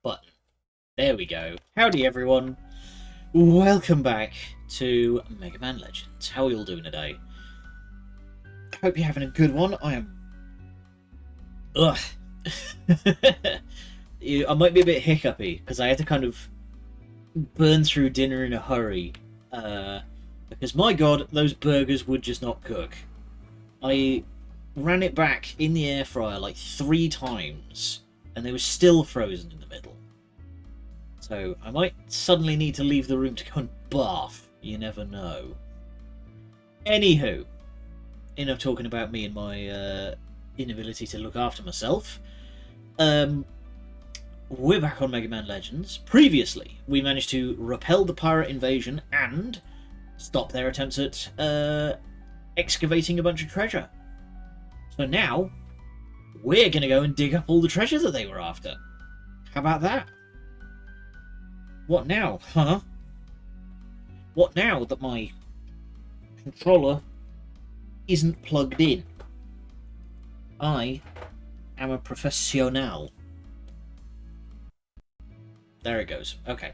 button. There we go. Howdy everyone. Welcome back to Mega Man Legends. How are you all doing today? Hope you're having a good one. I am... Ugh. I might be a bit hiccupy, because I had to kind of burn through dinner in a hurry. Because my god, those burgers would just not cook. I ran it back in the air fryer like 3 times, and they were still frozen in the middle. So I might suddenly need to leave the room to go and bath. You never know. Anywho, enough talking about me and my inability to look after myself. We're back on Mega Man Legends. Previously, we managed to repel the pirate invasion and stop their attempts at excavating a bunch of treasure. So now, we're going to go and dig up all the treasure that they were after. How about that? What now, huh? What now that my controller isn't plugged in? I am a professional. There it goes. Okay.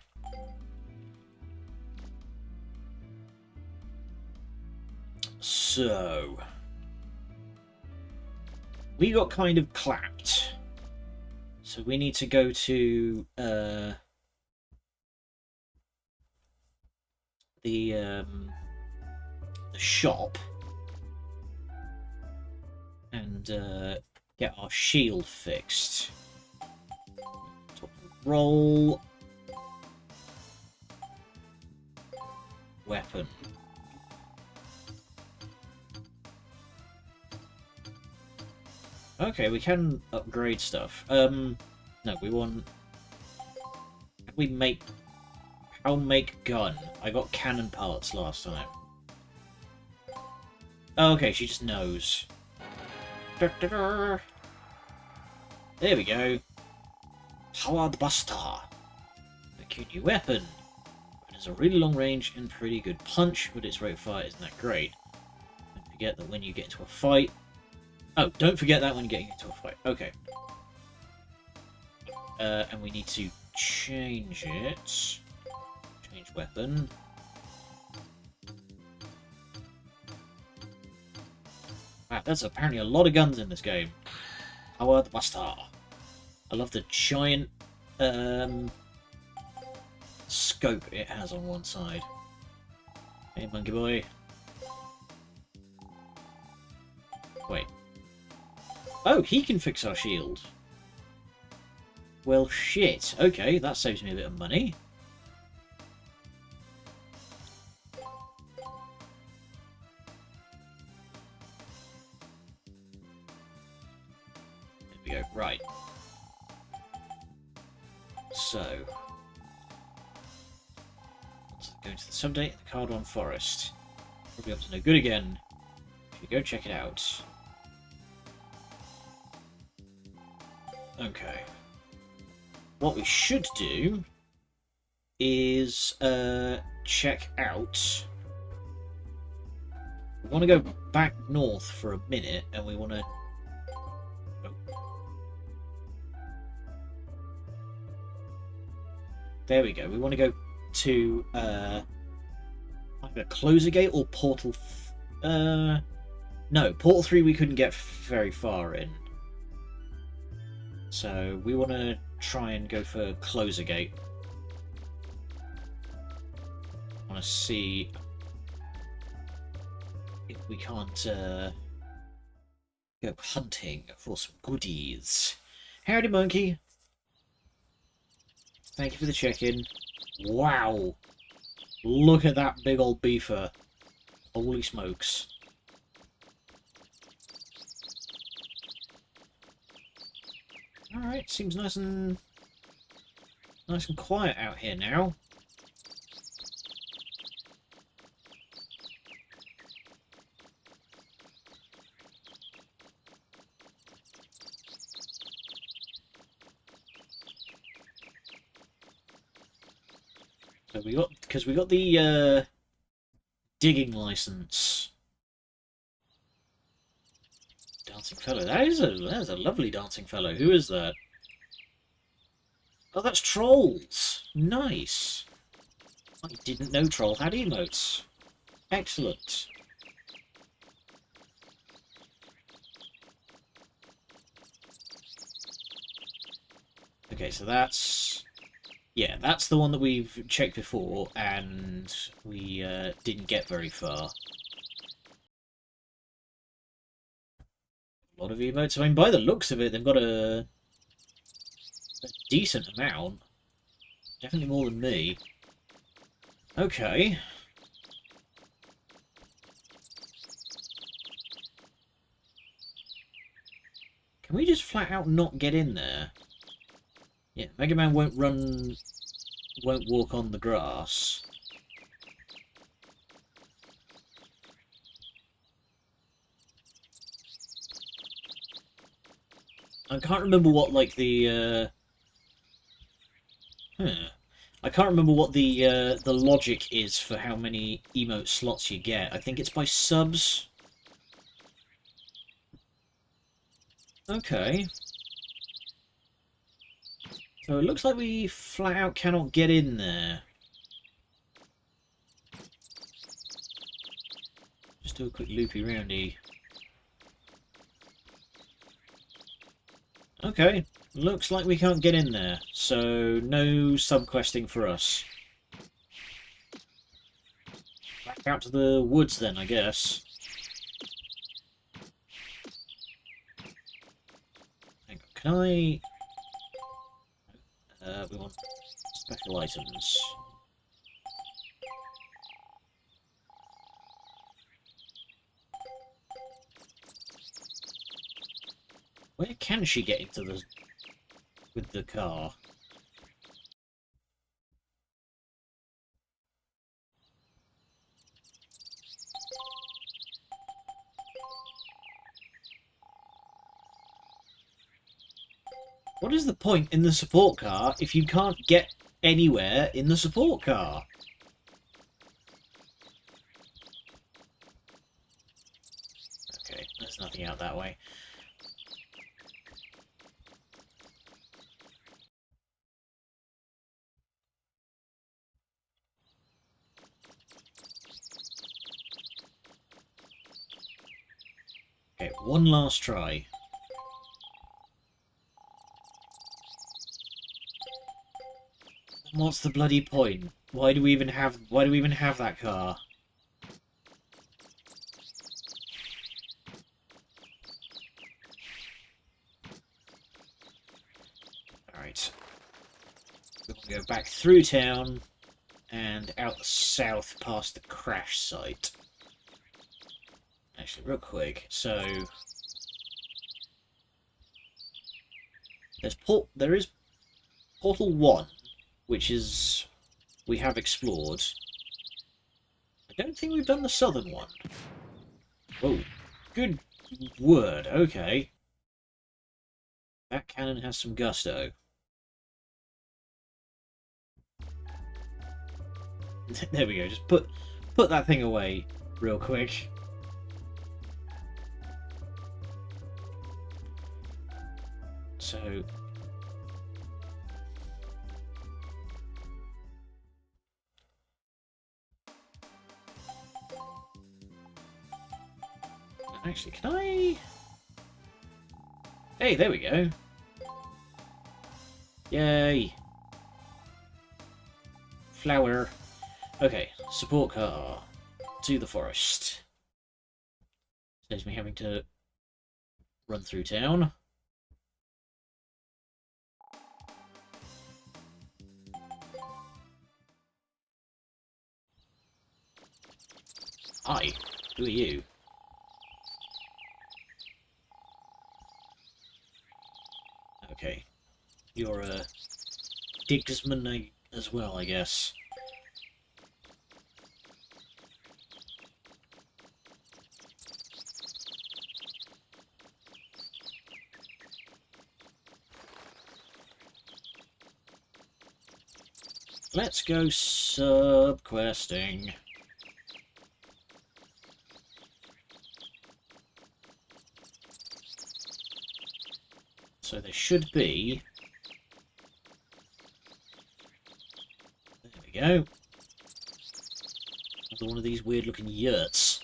So... we got kind of clapped. So we need to go to... the shop and get our shield fixed. Roll weapon. Okay, we can upgrade stuff. No, we want. We make. I'll make gun. I got cannon parts last time. Oh, okay, she just knows. There we go. Powered Buster. A cute new weapon. It has a really long range and pretty good punch, but its rate of fire isn't that great. Don't forget that when you get into a fight. Oh, don't forget that when you're getting into a fight. Okay. And we need to change it. Change weapon. Wow, that's apparently a lot of guns in this game. Powered Buster. I love the giant scope it has on one side. Hey, monkey boy. Wait. Oh, he can fix our shield. Well, shit. Okay, that saves me a bit of money. There we go. Right. So, let's go into the subdate, the Cardon Forest. Probably up to no good again. If you go check it out. Okay. What we should do is check out. We want to go back north for a minute, and we want to. There we go. We want to go to either Closer Gate or Portal. No, Portal 3 we couldn't get very far in. So we want to try and go for Closer Gate. I want to see if we can't go hunting for some goodies. Howdy, monkey. Thank you for the check-in. Wow. Look at that big old beaver. Holy smokes. Alright, seems nice and quiet out here now. So we got the digging license. Dancing fellow. That is a lovely dancing fellow. Who is that? Oh, that's trolls! Nice! I didn't know troll had emotes. Excellent. Okay, so that's... yeah, that's the one that we've checked before, and we didn't get very far. A lot of emotes. I mean, by the looks of it, they've got a decent amount. Definitely more than me. Okay. Can we just flat out not get in there? Yeah, Mega Man won't walk on the grass. I can't remember what, like, I can't remember what the logic is for how many emote slots you get. I think it's by subs. Okay. So it looks like we flat out cannot get in there. Just do a quick loopy roundy. Okay. Looks like we can't get in there. So no sub-questing for us. Back out to the woods then, I guess. Hang on, can I... we want special items. Where can she get into the... with the car? What is the point in the support car if you can't get anywhere in the support car? Okay, there's nothing out that way. Okay, one last try. What's the bloody point? Why do we even have that car? Alright. We'll go back through town and out the south past the crash site. Actually, real quick, so there is Portal 1, which is we have explored. I don't think we've done the southern one. Oh, good word, okay. That cannon has some gusto. There we go, just put that thing away real quick. So... actually, can I... hey, there we go. Yay. Flower. Okay, support car. To the forest. Saves me having to run through town. Hi, who are you? Okay, you're a digsman as well, I guess. Let's go sub-questing. So there should be we go. Another one of these weird-looking yurts.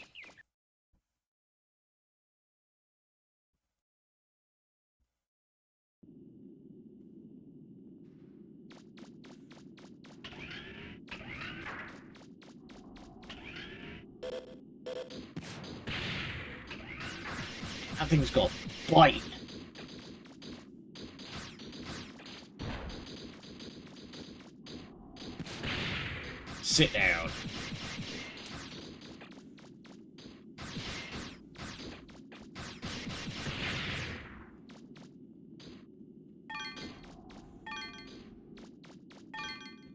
That thing's got bite. Sit down.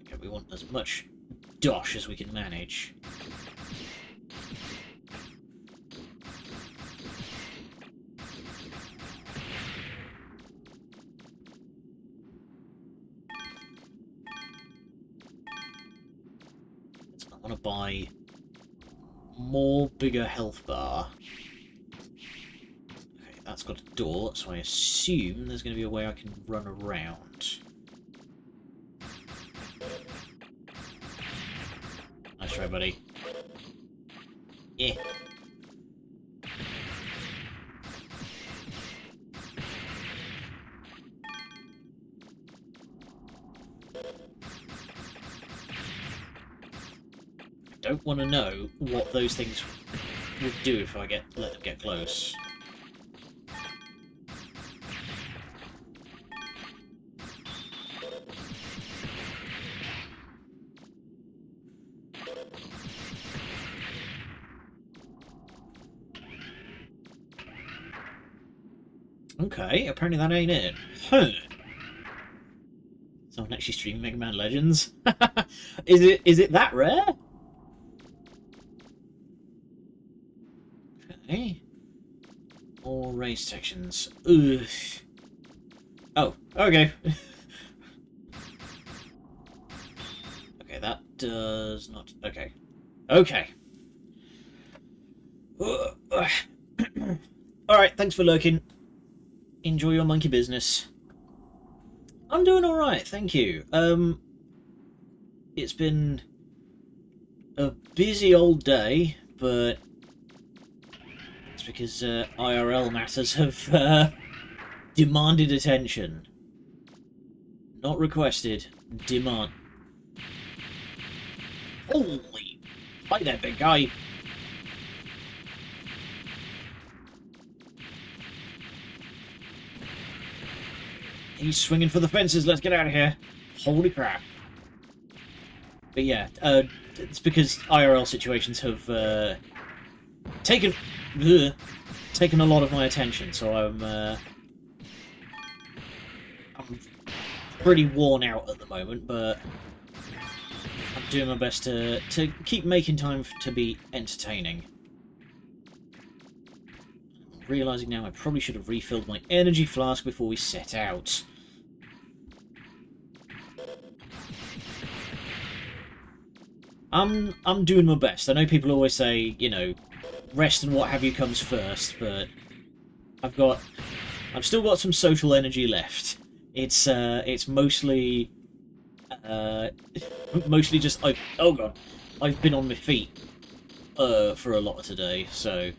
Okay, we want as much dosh as we can manage. I want to buy more bigger health bar. Okay, that's got a door, so I assume there's going to be a way I can run around. Nice try, buddy. Yeah. Don't want to know what those things would do if I let them get close. Okay, apparently that ain't it. Huh. Someone actually streaming Mega Man Legends. Is it that rare? Okay. More race sections. Ugh. Oh, okay. Okay, that does not... Okay. Okay. Alright, thanks for lurking. Enjoy your monkey business. I'm doing alright, thank you. It's been a busy old day, but it's because IRL matters have demanded attention. Not requested, demand. Holy! Hi there, big guy! He's swinging for the fences, let's get out of here. Holy crap. But yeah, it's because IRL situations have taken a lot of my attention, so I'm pretty worn out at the moment, but I'm doing my best to keep making time to be entertaining. I'm realising now I probably should have refilled my energy flask before we set out. I'm doing my best. I know people always say, you know, rest and what have you comes first, but I've still got some social energy left. It's mostly mostly just oh god, I've been on my feet for a lot of today, so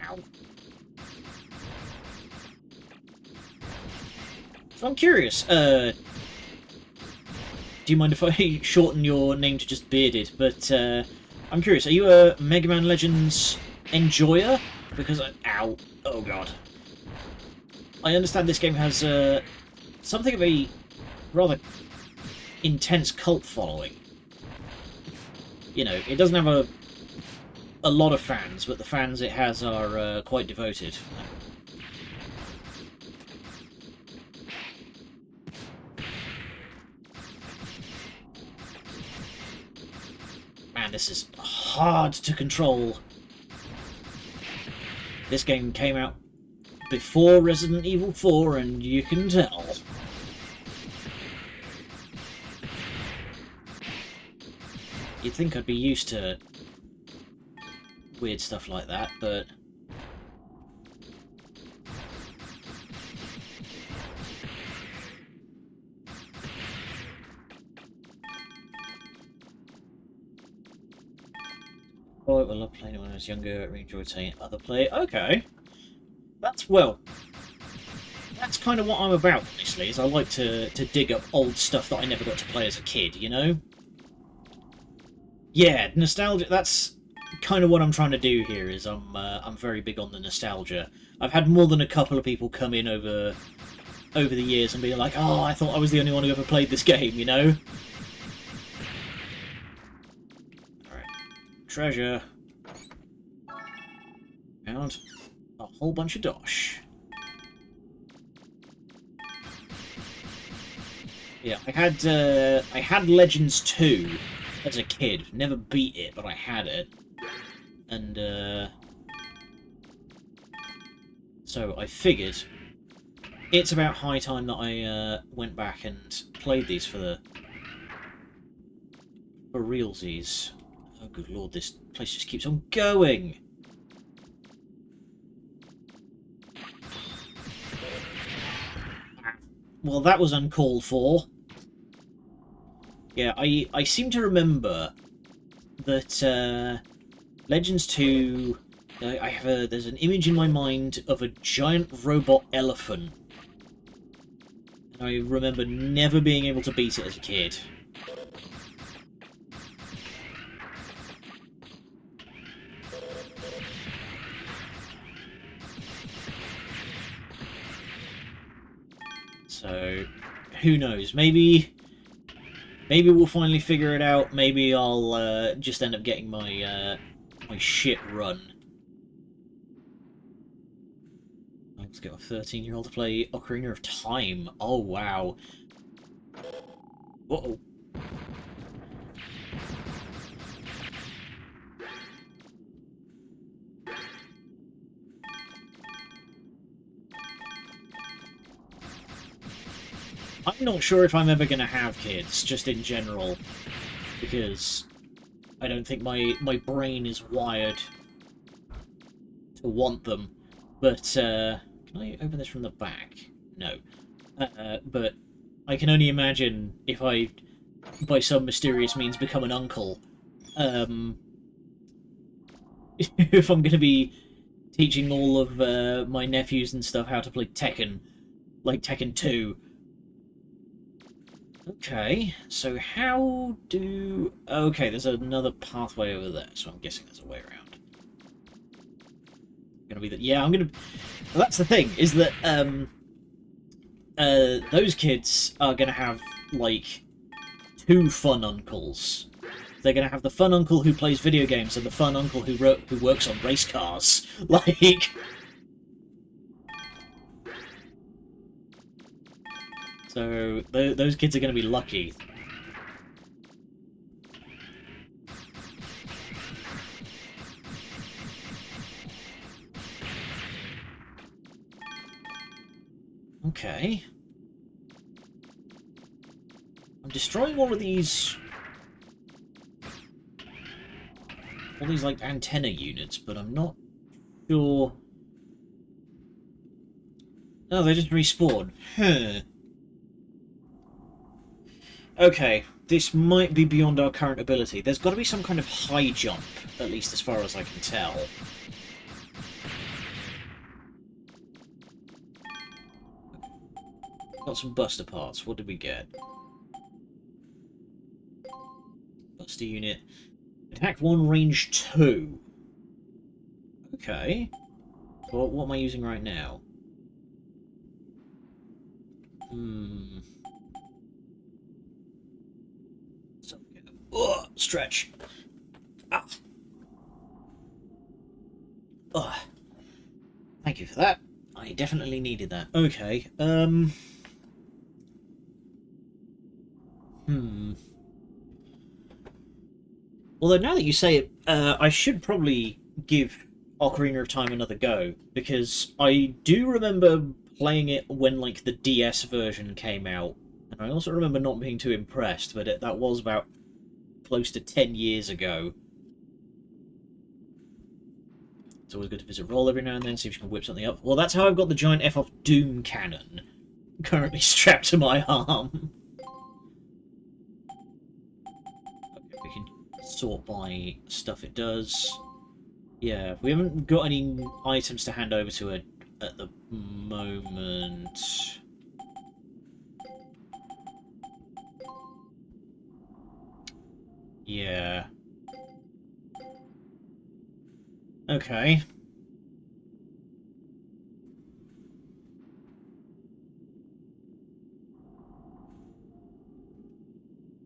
ow. So I'm curious, do you mind if I shorten your name to just Bearded? But I'm curious, are you a Mega Man Legends enjoyer? Because ow, oh god. I understand this game has something of a rather intense cult following. You know, it doesn't have a lot of fans, but the fans it has are quite devoted. Man, this is hard to control. This game came out before Resident Evil 4, and you can tell. You'd think I'd be used to weird stuff like that, but Oh, I loved playing it when I was younger. I really enjoyed seeing other play. Okay. That's, well, that's kind of what I'm about, honestly, is I like to dig up old stuff that I never got to play as a kid, you know? Yeah, nostalgia, that's kind of what I'm trying to do here, is I'm very big on the nostalgia. I've had more than a couple of people come in over the years and be like, oh, I thought I was the only one who ever played this game, you know? Alright. Treasure. Found a whole bunch of dosh. Yeah, I had Legends 2 as a kid. Never beat it, but I had it. And, so I figured it's about high time that I went back and played these for realsies. Oh, good lord, this place just keeps on going! Well, that was uncalled for. Yeah, I seem to remember that Legends 2... there's an image in my mind of a giant robot elephant. And I remember never being able to beat it as a kid. So, who knows? Maybe we'll finally figure it out. Maybe I'll just end up getting my my shit run. Let's get a 13-year-old to play Ocarina of Time. Oh wow. Uh-oh. I'm not sure if I'm ever going to have kids, just in general, because I don't think my brain is wired to want them. But, can I open this from the back? No. But I can only imagine if I, by some mysterious means, become an uncle, if I'm going to be teaching all of my nephews and stuff how to play Tekken, like Tekken 2. Okay, so how do... Okay, there's another pathway over there, so I'm guessing there's a way around. Gonna be that... Yeah, I'm gonna... Well, that's the thing, is that, those kids are gonna have, like, two fun uncles. They're gonna have the fun uncle who plays video games and the fun uncle who works on race cars. Like... So, those kids are going to be lucky. Okay. I'm destroying all these, like, antenna units, but I'm not sure... No, they just respawn. Huh. Okay, this might be beyond our current ability. There's got to be some kind of high jump, at least as far as I can tell. Got some buster parts. What did we get? Buster unit. Attack 1, range 2. Okay. So what am I using right now? Ugh, stretch. Ah. Ugh. Thank you for that. I definitely needed that. Okay, Although now that you say it, I should probably give Ocarina of Time another go, because I do remember playing it when, like, the DS version came out, and I also remember not being too impressed, but that was about close to 10 years ago. It's always good to visit Roll every now and then, see if you can whip something up. Well, that's how I've got the giant F-off Doom cannon currently strapped to my arm. Okay, we can sort by stuff it does. Yeah, we haven't got any items to hand over to it at the moment. Yeah. Okay.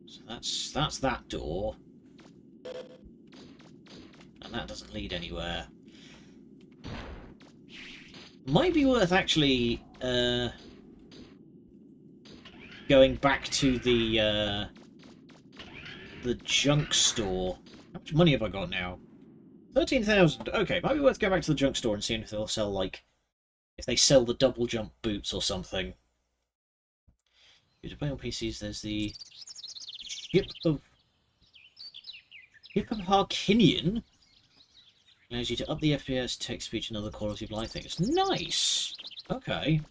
So that's that door. And that doesn't lead anywhere. Might be worth actually going back to the junk store. How much money have I got now? 13,000. Okay, might be worth going back to the junk store and seeing if they'll sell, like, if they sell the double jump boots or something. To play on PCs, there's the Ship of Harkinian. Allows you to up the FPS, text speech, and other quality of life things. Nice! Okay.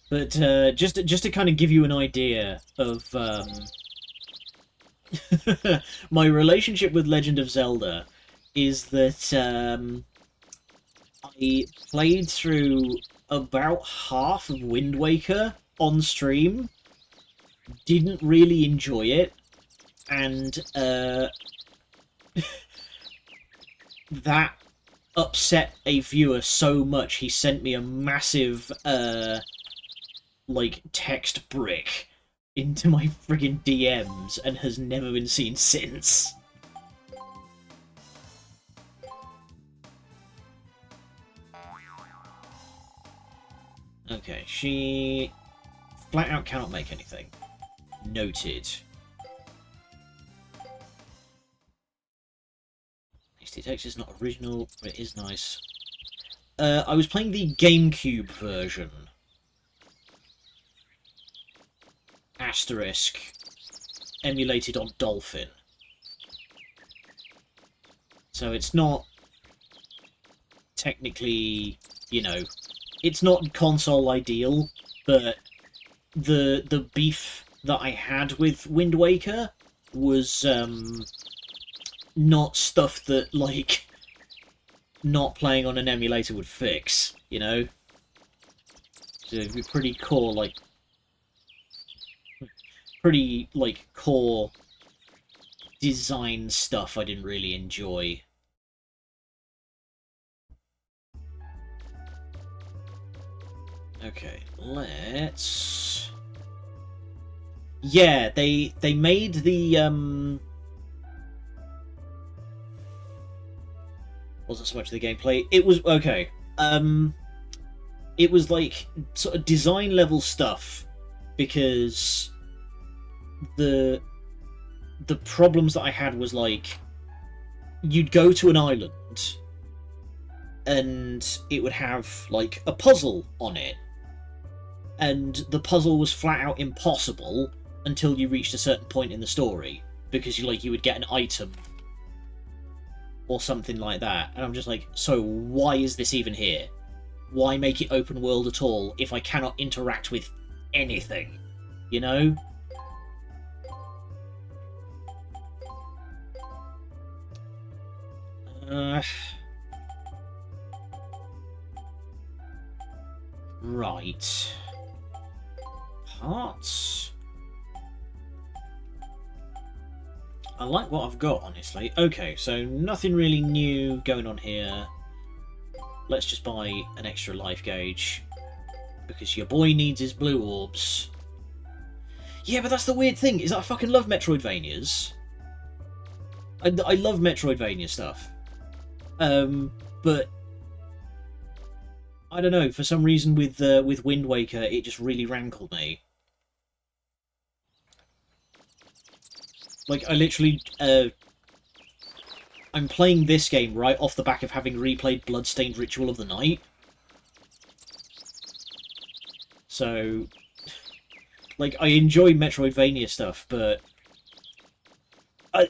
But just to kind of give you an idea of my relationship with Legend of Zelda, is that I played through about half of Wind Waker on stream, didn't really enjoy it, and that upset a viewer so much he sent me a massive like text brick into my friggin' DMs and has never been seen since. Okay, she flat out cannot make anything. Noted. HD text is not original, but it is nice. I was playing the GameCube version. Asterisk. Emulated on Dolphin. So it's not technically, you know, it's not console ideal, but the beef that I had with Wind Waker was not stuff that, like, not playing on an emulator would fix, you know? So it'd be pretty core, like, core design stuff I didn't really enjoy. Okay, let's... Yeah, they made the, wasn't so much the gameplay. It was, okay, it was, like, sort of design level stuff, because the problems that I had was, like, you'd go to an island, and it would have, like, a puzzle on it, and the puzzle was flat out impossible until you reached a certain point in the story, because you would get an item or something like that, and I'm just like, so why is this even here? Why make it open world at all if I cannot interact with anything, you know? Right. Parts. I like what I've got, honestly. Okay, so nothing really new going on here. Let's just buy an extra life gauge, because your boy needs his blue orbs. Yeah, but that's the weird thing, is that I fucking love Metroidvanias. I love Metroidvania stuff. But I don't know, for some reason with Wind Waker, it just really rankled me. Like, I literally, I'm playing this game right off the back of having replayed Bloodstained Ritual of the Night. So, like, I enjoy Metroidvania stuff, but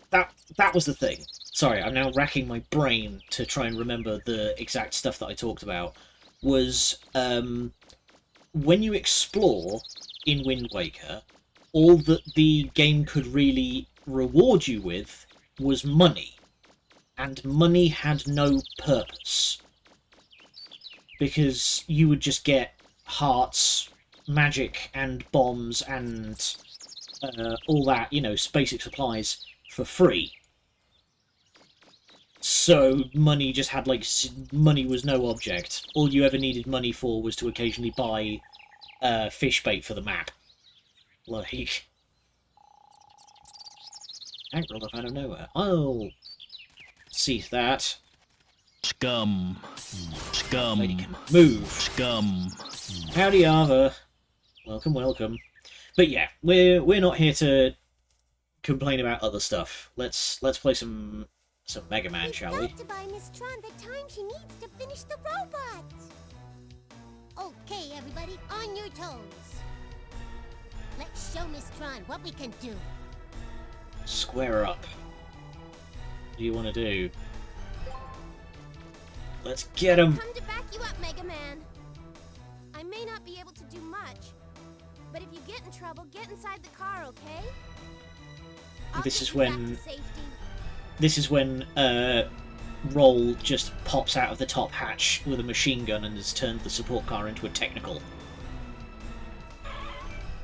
that was the thing. Sorry, I'm now racking my brain to try and remember the exact stuff that I talked about. Was, when you explore in Wind Waker, all that the game could really reward you with was money. And money had no purpose. Because you would just get hearts, magic, and bombs, and all that, you know, basic supplies for free. So money just had, like, money was no object. All you ever needed money for was to occasionally buy fish bait for the map. Like, tank rolled up out of nowhere. Oh, see that. Scum. Scum. Lady can move. Scum. Howdy, Arva. Welcome, welcome. But yeah, we're not here to complain about other stuff. Let's play some Mega Man, shall we? We've got to buy Miss Tron the time she needs to finish the robot. Okay, everybody, on your toes. Let's show Miss Tron what we can do. Square up. What do you want to do? Let's get him. Come to back you up, Mega Man. I may not be able to do much, but if you get in trouble, get inside the car, okay? This is when Roll just pops out of the top hatch with a machine gun and has turned the support car into a technical.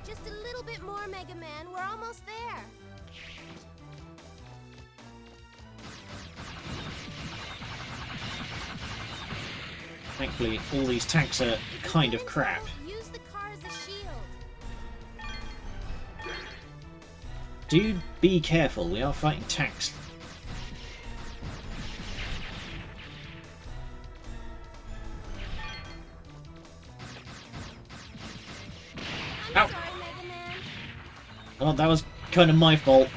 Just a little bit more, Mega Man. We're almost there. Thankfully, all these tanks are kind of crap. Use the car as a shield. Do be careful, we are fighting tanks. I'm Ow. sorry, Mega Man. Oh, that was kind of my fault.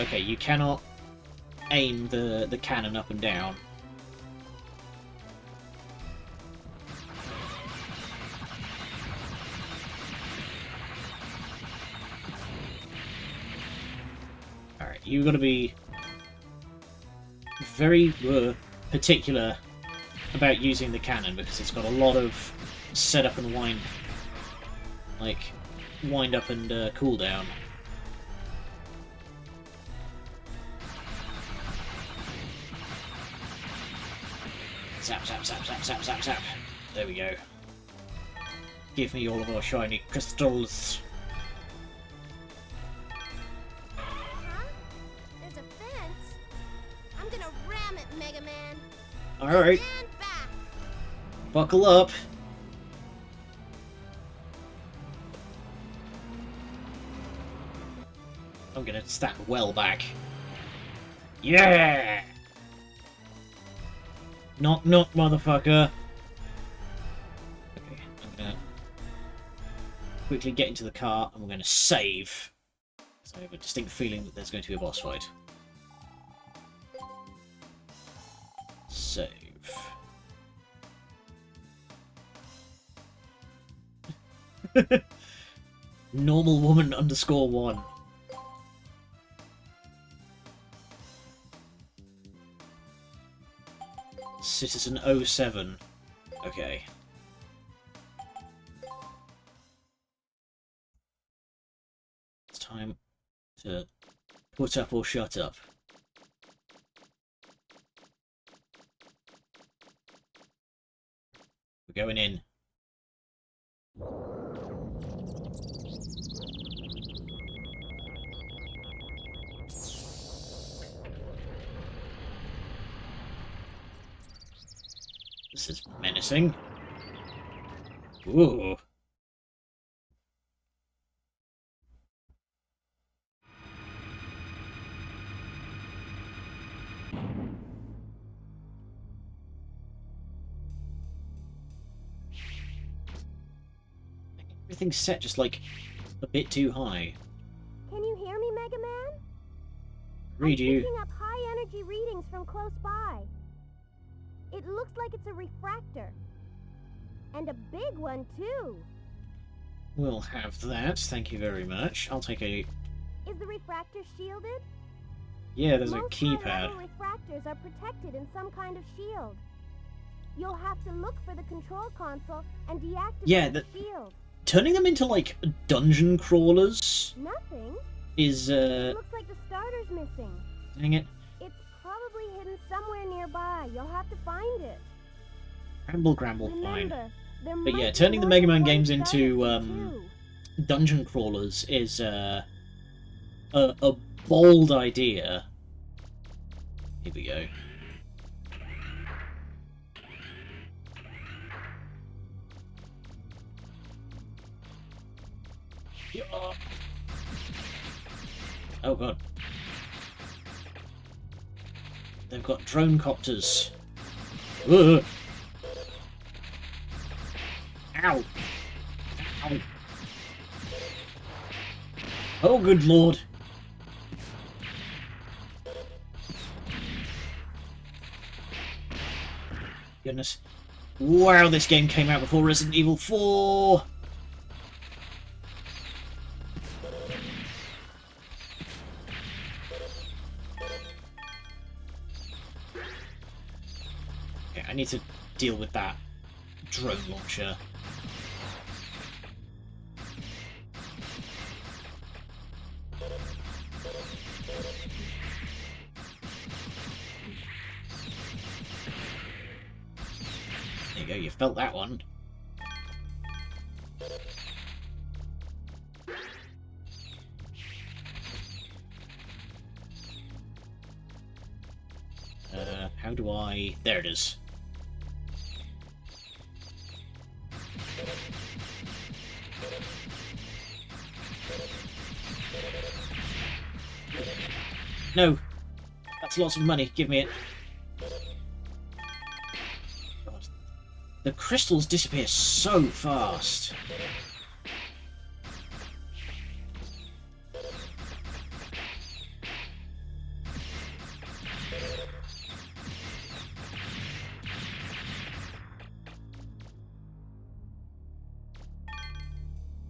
Okay, you cannot aim the cannon up and down. Alright, you've got to be very particular about using the cannon because it's got a lot of setup and wind up and cooldown. Zap, zap, zap, zap, zap, zap, zap. There we go. Give me all of our shiny crystals. Huh? There's a fence. I'm gonna ram it, Mega Man. Alright, Stand back. buckle up. I'm gonna stand well back. Yeah! Knock, knock, motherfucker. Okay, I'm gonna quickly get into the car and we're gonna save. So I have a distinct feeling that there's going to be a boss fight. Save. Normal woman _1. Citizen 07. Okay. It's time to put up or shut up. We're going in. This is menacing. Ooh. Everything's set just like a bit too high. Can you hear me, Mega Man? Read I'm you. picking up high energy readings from close by. It looks like it's a refractor. And a big one, too. We'll have that, thank you very much. I'll take a... Is the refractor shielded? Yeah, there's a Most keypad. high-level refractors are protected in some kind of shield. You'll have to look for the control console and deactivate Yeah, the shield. Turning them into, like, dungeon crawlers Nothing. is, Looks like the starter's missing. dang it. It's probably hidden somewhere nearby. You'll have to find it. Ramble Gramble, fine. Remember, there But might yeah, be turning the more Mega than Man one games starter into, key, too. dungeon crawlers is, a bold idea. Here we go. Yeah. Oh god. They've got drone copters. Ugh. Ow. Ow. Oh good lord. Goodness. Wow, this game came out before Resident Evil 4! Okay, I need to deal with that drone launcher. There you go, you felt that one. How do I... There it is. No! That's lots of money, give me it. God. The crystals disappear so fast.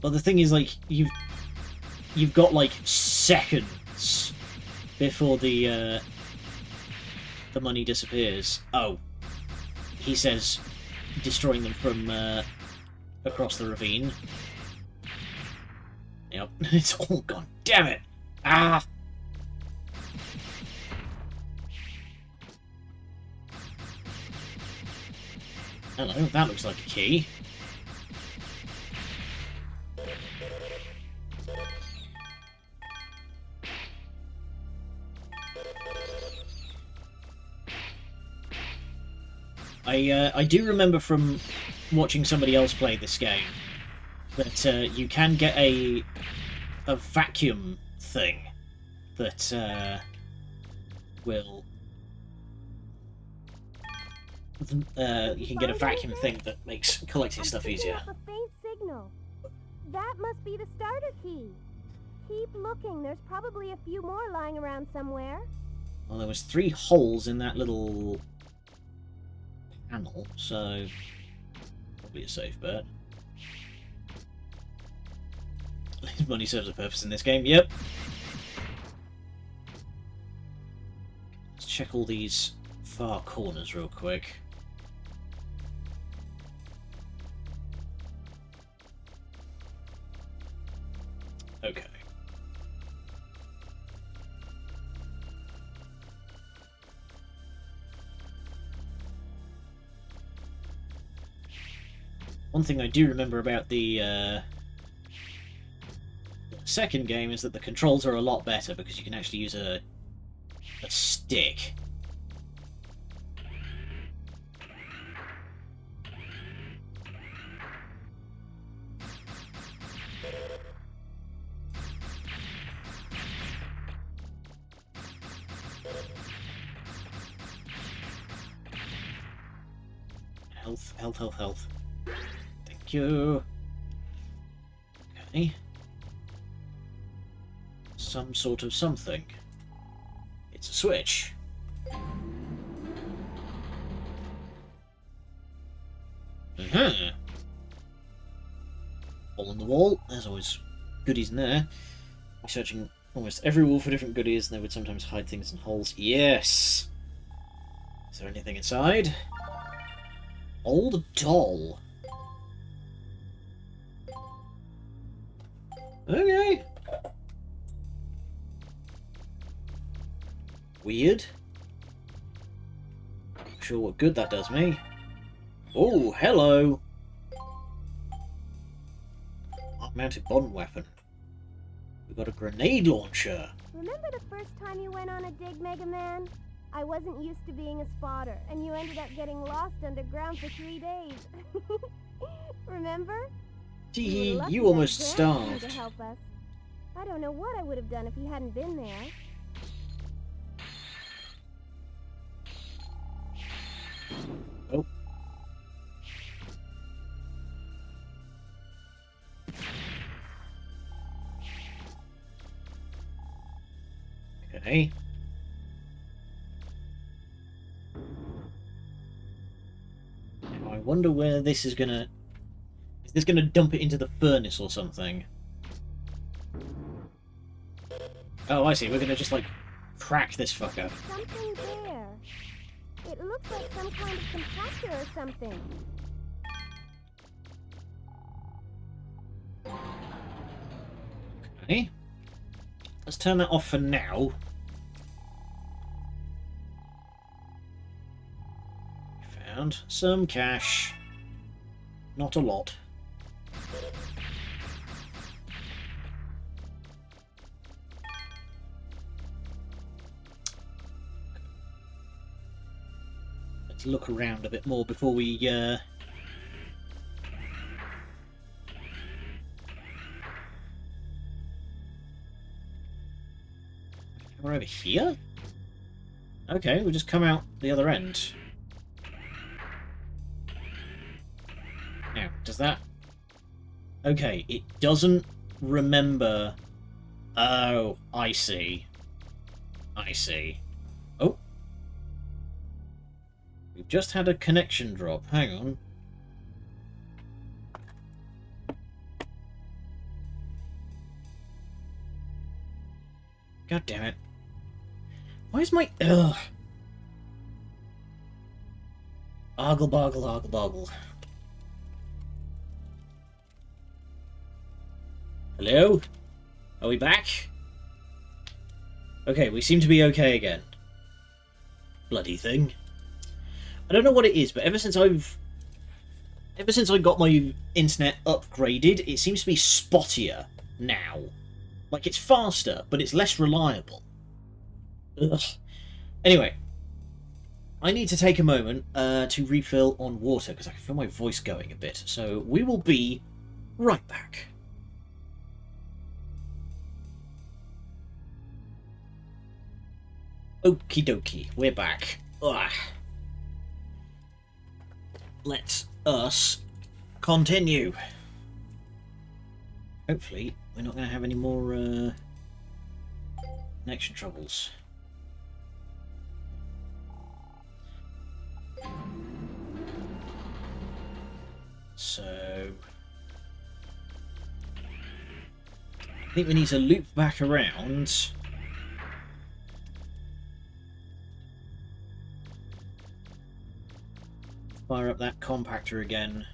Well, the thing is, like, you've got like seconds before the money disappears. Oh, he says destroying them from across the ravine. Yep, it's all gone. Damn it! Ah. Hello, that looks like a key. I do remember from watching somebody else play this game that you can get a vacuum thing that will you can get a vacuum thing that makes collecting stuff easier. I'm picking up a faint signal. That must be the starter key. Keep looking. There's probably a few more lying around somewhere. Well, there was 3 holes in that little panel, so probably a safe bet. Money serves a purpose in this game. Yep. Let's check all these far corners real quick. Okay. One thing I do remember about the second game is that the controls are a lot better because you can actually use a stick. Health, health, health, health. Thank you. Okay. Some sort of something. It's a switch. Hole in the wall. There's always goodies in there. I'm searching Almost every wall for different goodies, and they would sometimes hide things in holes. Yes! Is there anything inside? Old doll. Okay. Weird. Not sure what good that does me. Oh, hello! Mounted bond weapon. We've got a grenade launcher. Remember the first time you went on a dig, Mega Man? I wasn't used to being a spotter, and you ended up getting lost underground for 3 days. Remember? Gee, were lucky you that almost Grant came starved. to help us. I don't know what I would have done if he hadn't been there. Oh. Okay. Now I wonder where this is gonna... Is this gonna dump it into the furnace or something? Oh, I see. We're gonna just, like, crack this fucker. Something there. It looks like some kind of compactor or something. Okay. Let's turn that off for now. Found some cash. Not a lot. Let's look around a bit more before we We're over here? Okay, we'll just come out the other end. Now, does that... Okay, it doesn't remember... Oh, I see. I see. Oh. We've just had a connection drop. Hang on. God damn it. Why is my... Ugh. Ogle boggle, ogle boggle. Hello? Are we back? Okay, we seem to be okay again. Bloody thing. I don't know what it is, but ever since I got my internet upgraded, it seems to be spottier now. Like, it's faster, but it's less reliable. Ugh. Anyway, I need to take a moment to refill on water, because I can feel my voice going a bit. So we will be right back. Okie dokie, we're back. Ugh. Let us continue. Hopefully, we're not going to have any more connection troubles. So, I think we need to loop back around. Fire up that compactor again.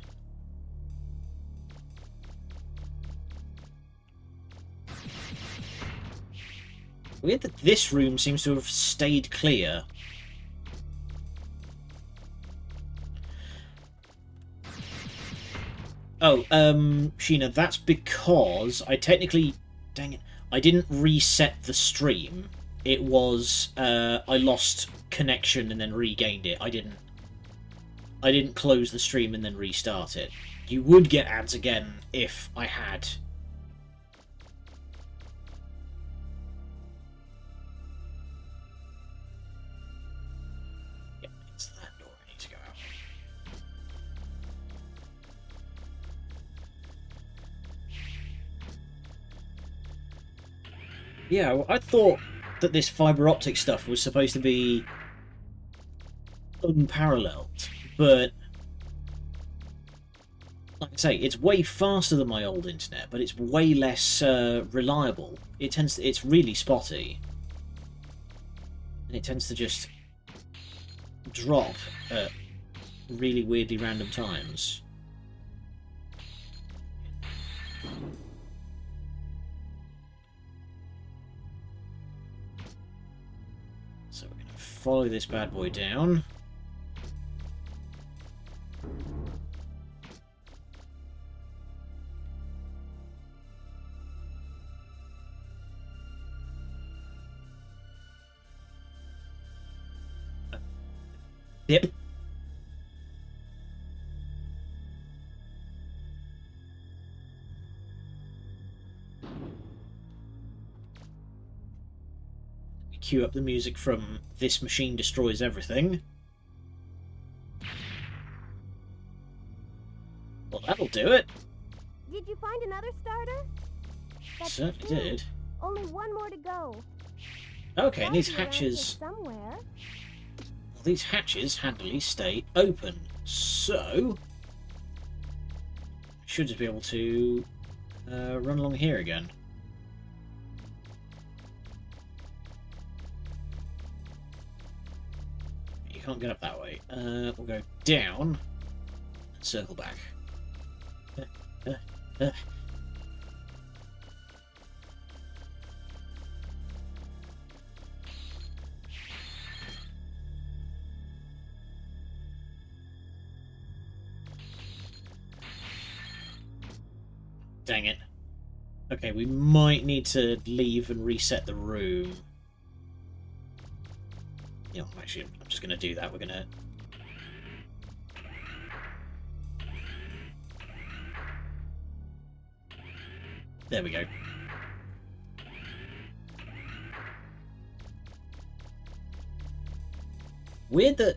Weird that this room seems to have stayed clear. Oh, Sheena, that's because I technically... Dang it. I didn't reset the stream. It was, I lost connection and then regained it. I didn't close the stream and then restart it. You would get ads again if I had. Yep, it's that door I need to go out. Yeah, well, I thought that this fibre optic stuff was supposed to be unparalleled, but like I say, it's way faster than my old internet, but it's way less reliable. It's really spotty, and it tends to just drop at really weirdly random times. So we're going to follow this bad boy down. Yep. Cue up the music from This Machine Destroys Everything. Well, that'll do it. Did you find another starter? That's Certainly two. did. Only one more to go. Okay, and these Gotta be around here hatches... somewhere. Well, these hatches handily stay open, so... I should just be able to run along here again. You can't get up that way. We'll go down and circle back. Dang it. Okay, we might need to leave and reset the room. You know, actually, I'm just going to do that. We're going to... There we go. Weird that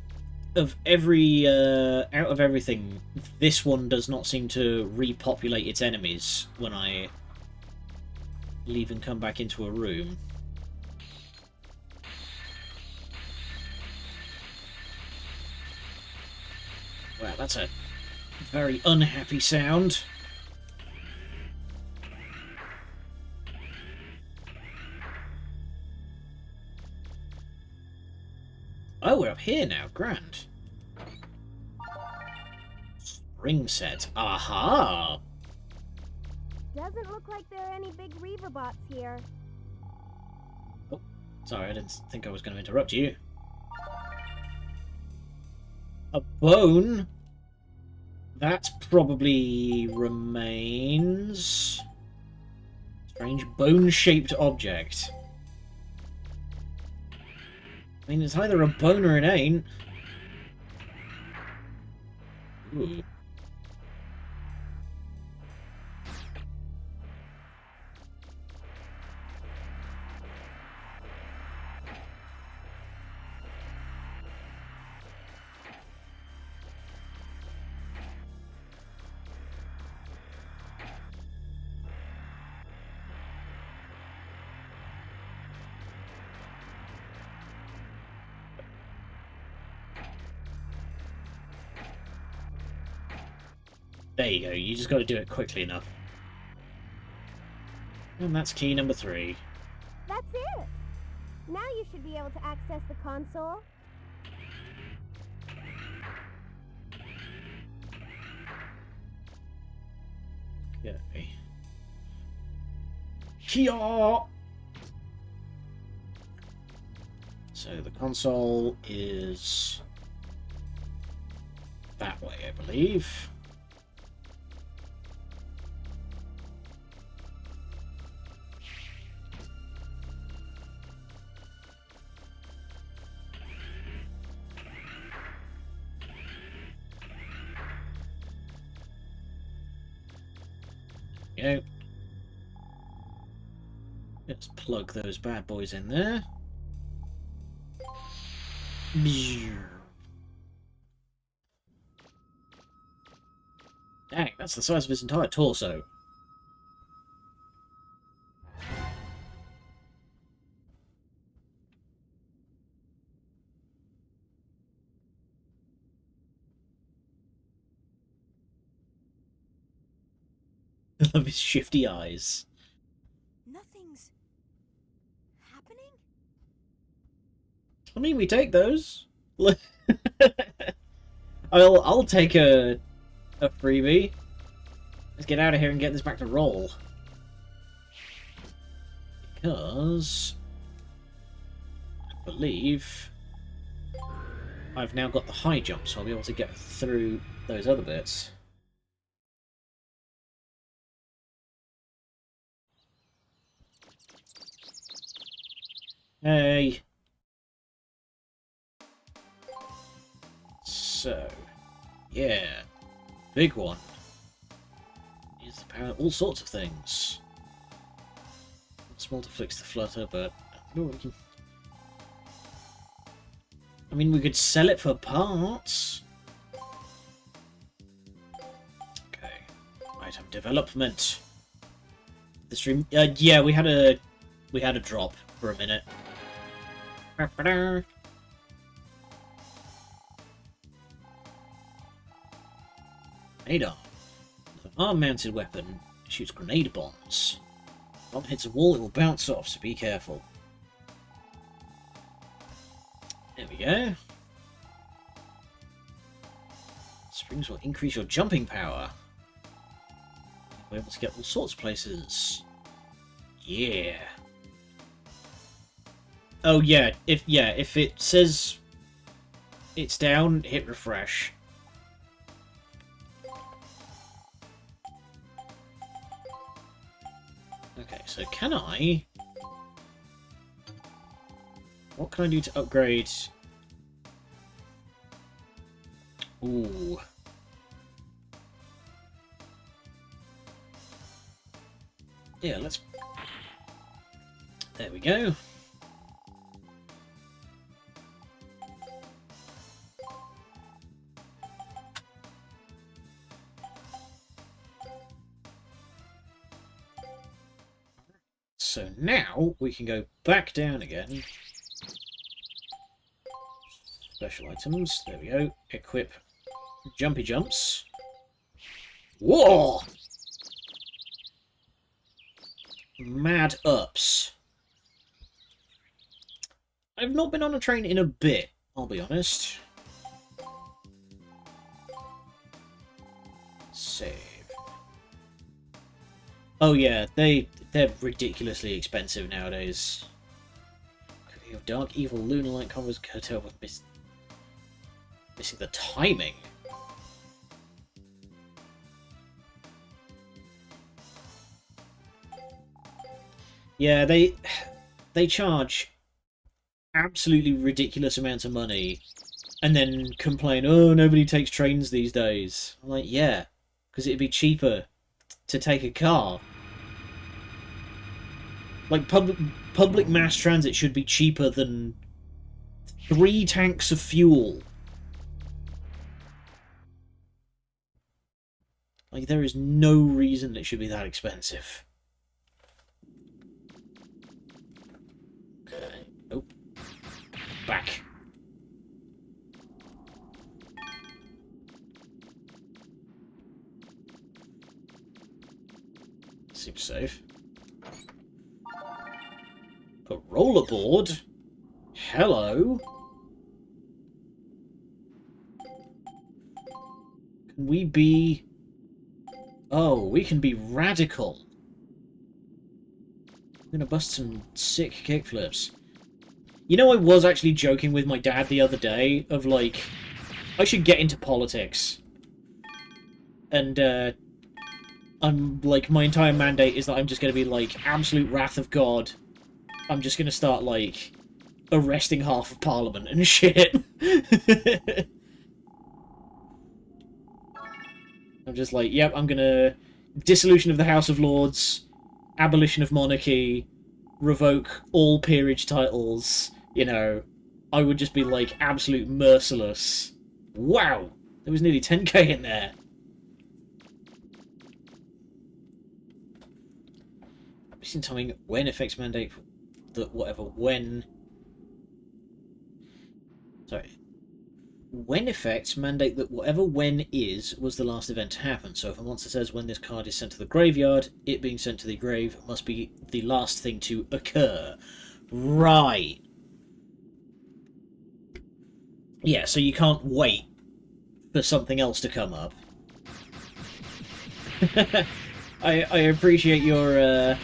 of every out of everything, this one does not seem to repopulate its enemies when I leave and come back into a room. Wow, that's a very unhappy sound. Oh, we're up here now. Grand. Spring set. Aha! Doesn't look like there are any big Reaver bots here. Oh, sorry, I didn't think I was going to interrupt you. A bone? That probably remains... Strange bone-shaped object. I mean, it's either a bone or it ain't. Ooh. There you go, you just got to do it quickly enough. And that's key number 3. That's it! Now you should be able to access the console. Okay. Kia! So the console is that way, I believe. Go. Let's plug those bad boys in there. Dang, that's the size of his entire torso. love his shifty eyes. Nothing's happening? I mean, we take those. I'll take a freebie. Let's get out of here and get this back to roll. Because I believe I've now got the high jump, so I'll be able to get through those other bits. Hey. So, yeah, big one. Is the power all sorts of things. Small to fix the flutter, but I mean, we could sell it for parts. Okay, item development. The stream, yeah, we had a drop for a minute. Grenade arm. An arm-mounted weapon shoots grenade bombs. Bomb hits a wall, it will bounce off, so be careful. There we go. Springs will increase your jumping power. You'll be able to get all sorts of places. Yeah. Oh yeah, if it says it's down, hit refresh. Okay, so can I... What can I do to upgrade... Ooh. Yeah, let's... There we go. So now we can go back down again. Special items. There we go. Equip jumpy jumps. Whoa! Mad ups. I've not been on a train in a bit, I'll be honest. Save. Oh yeah, they're ridiculously expensive nowadays. Cookie of dark, evil, lunar-like combos curtailed with missing the timing. Yeah, they charge absolutely ridiculous amounts of money and then complain, oh, nobody takes trains these days. I'm like, yeah, because it'd be cheaper to take a car. Like, public mass transit should be cheaper than 3 tanks of fuel. Like, there is no reason it should be that expensive. Okay. Nope. Back. Seems safe. A rollerboard? Hello? Can we be... Oh, we can be radical. I'm gonna bust some sick kickflips. You know, I was actually joking with my dad the other day of, like, I should get into politics. And, I'm, like, my entire mandate is that I'm just gonna be, like, absolute wrath of God. I'm just gonna start, like, arresting half of Parliament and shit. I'm just like, yep, I'm gonna... Dissolution of the House of Lords, abolition of monarchy, revoke all peerage titles, you know. I would just be, like, absolute merciless. Wow! There was nearly 10k in there. Missing timing, when effects mandate, that whatever, when... Sorry. when effects mandate that whatever when is was the last event to happen. So if a monster says when this card is sent to the graveyard, it being sent to the grave must be the last thing to occur. Right. Yeah, so you can't wait for something else to come up. I appreciate your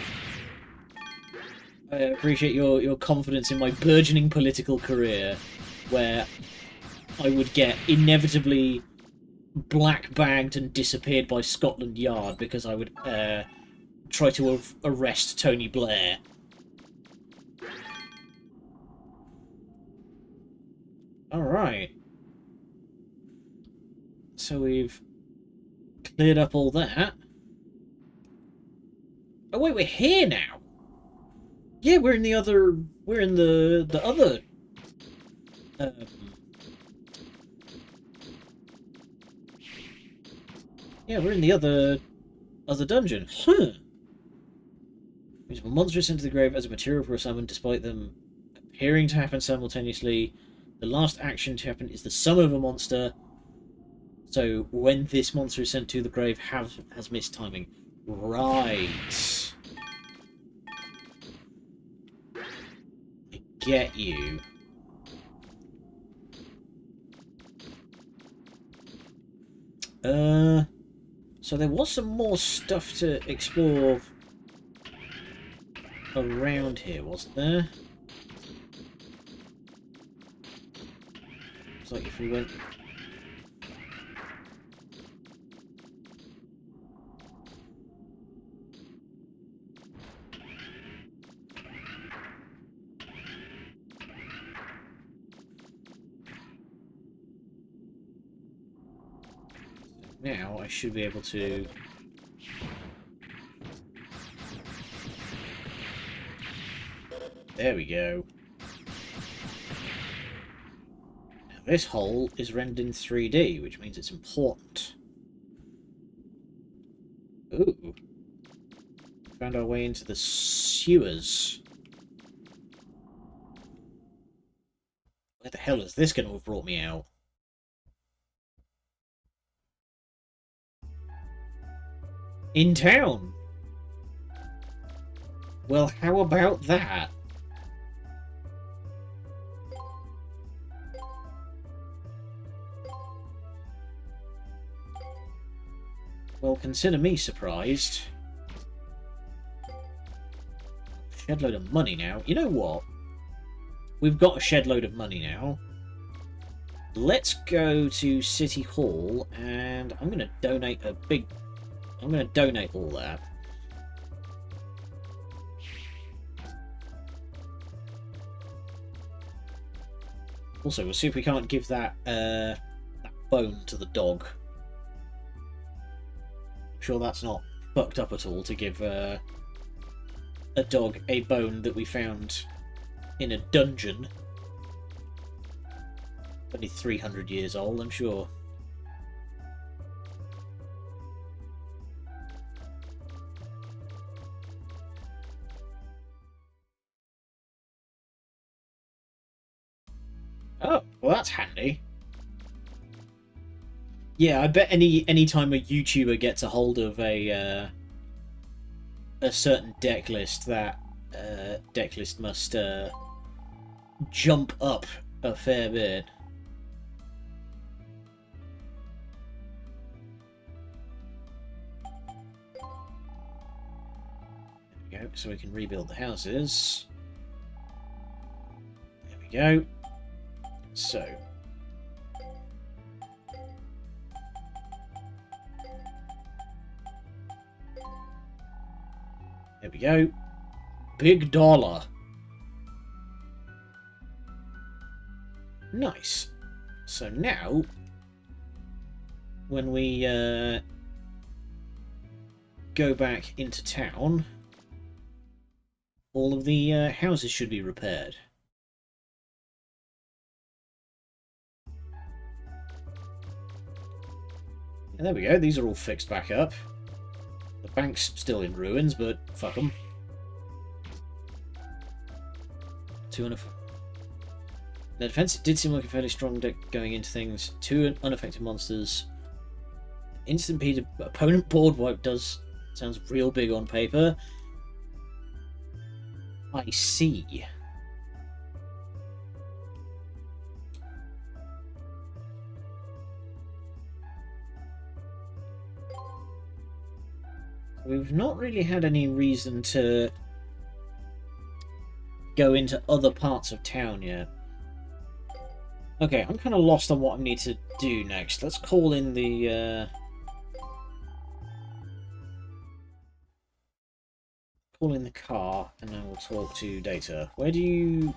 your confidence in my burgeoning political career, where I would get inevitably black bagged and disappeared by Scotland Yard because I would try to arrest Tony Blair. Alright. So we've cleared up all that. Oh wait, we're here now. Yeah, we're in the other. We're in the other. Yeah, we're in the other dungeon. Huh. Use a monster is sent to the grave as a material for a summon, despite them appearing to happen simultaneously. The last action to happen is the summon of a monster. So when this monster is sent to the grave, has missed timing. Right. I get you. So there was some more stuff to explore around here, wasn't there? It's like if we went... Now I should be able to... There we go. Now this hole is rendered in 3D, which means it's important. Ooh. Found our way into the sewers. Where the hell is this going to have brought me out? In town. Well, how about that? Well, consider me surprised. Shed load of money now. You know what? We've got a shed load of money now. Let's go to City Hall, and I'm going to donate a big... I'm going to donate all that. Also, we'll see if we can't give that that bone to the dog. I'm sure that's not fucked up at all to give a dog a bone that we found in a dungeon. Only 300 years old, I'm sure. Oh, well that's handy. Yeah, I bet any time a YouTuber gets a hold of a certain deck list, that deck list must jump up a fair bit. There we go, so we can rebuild the houses. There we go. So, there we go. Big dollar. Nice. So now, when we go back into town, all of the houses should be repaired. And there we go, these are all fixed back up. The bank's still in ruins, but fuck them. 200... The defense did seem like a fairly strong deck going into things. 2 unaffected monsters. Instant P to opponent board wipe does sounds real big on paper. I see. We've not really had any reason to go into other parts of town yet. Okay, I'm kind of lost on what I need to do next. Let's call in the car, and then we'll talk to Data. Where do you...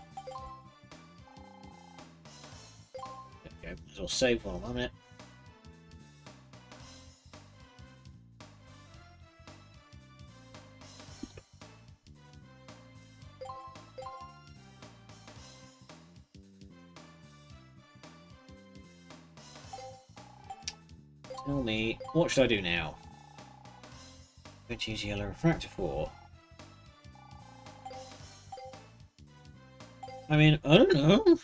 There we go. Might as well save while I'm on it. Tell me, what should I do now? I'm going to use yellow refractor for. I mean, I don't know.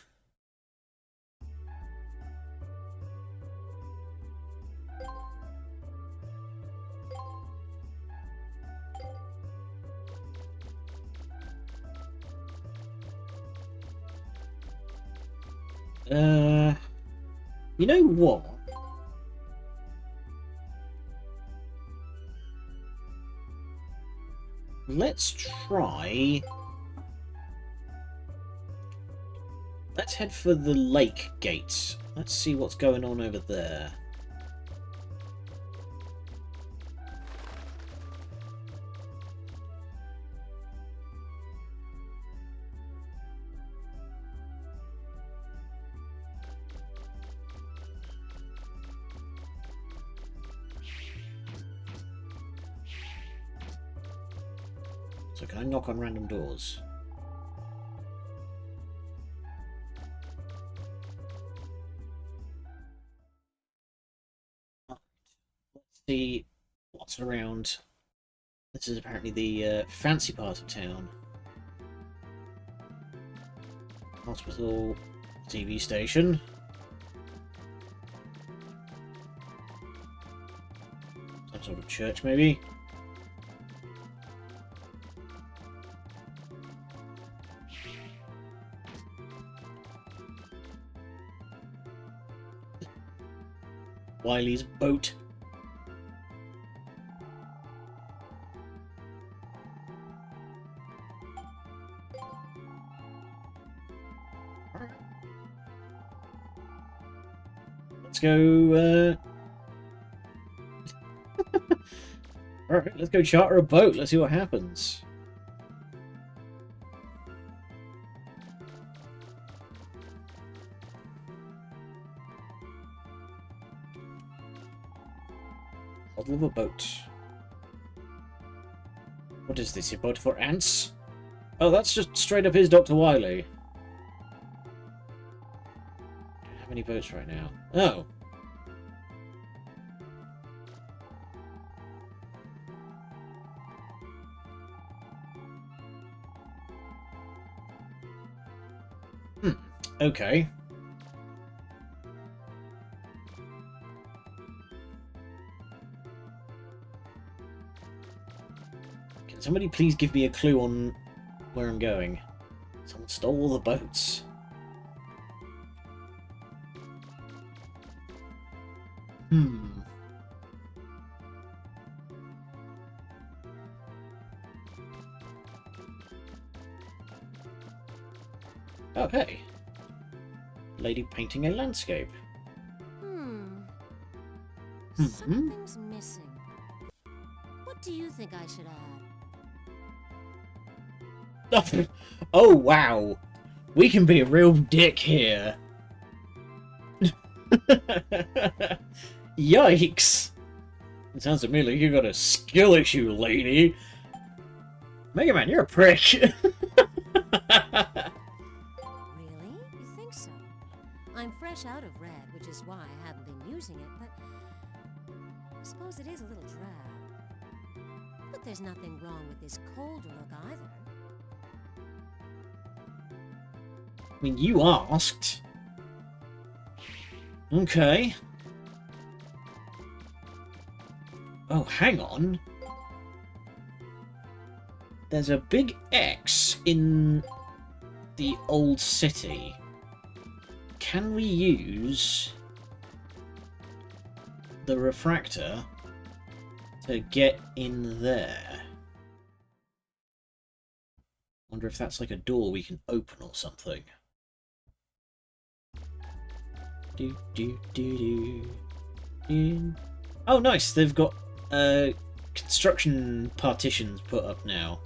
You know what? Let's try... Let's head for the lake gates. Let's see what's going on over there. So can I knock on random doors? Let's see what's around. This is apparently the fancy part of town. Hospital, TV station. Some sort of church, maybe. Wiley's boat. Let's go. Alright, let's go charter a boat. Let's see what happens. Model of a boat. What is this? A boat for ants? Oh, that's just straight up his Dr. Wily. Don't have any boats right now. Oh. Okay. Can somebody please give me a clue on where I'm going? Someone stole all the boats. Oh, hey. Lady painting a landscape. Something's missing. What do you think I should add? Oh, wow. We can be a real dick here. Yikes. It sounds to me like you got a skill issue, lady. Mega Man, you're a prick. Really? You think so? I'm fresh out of red, which is why I haven't been using it, but I suppose it is a little drab. But there's nothing wrong with this colder look either. mean, you asked. Okay. Oh, hang on. There's a big X in the old city. Can we use the refractor to get in there? Wonder if that's like a door we can open or something. Do do do do. Do. Oh, nice! They've got construction partitions put up now.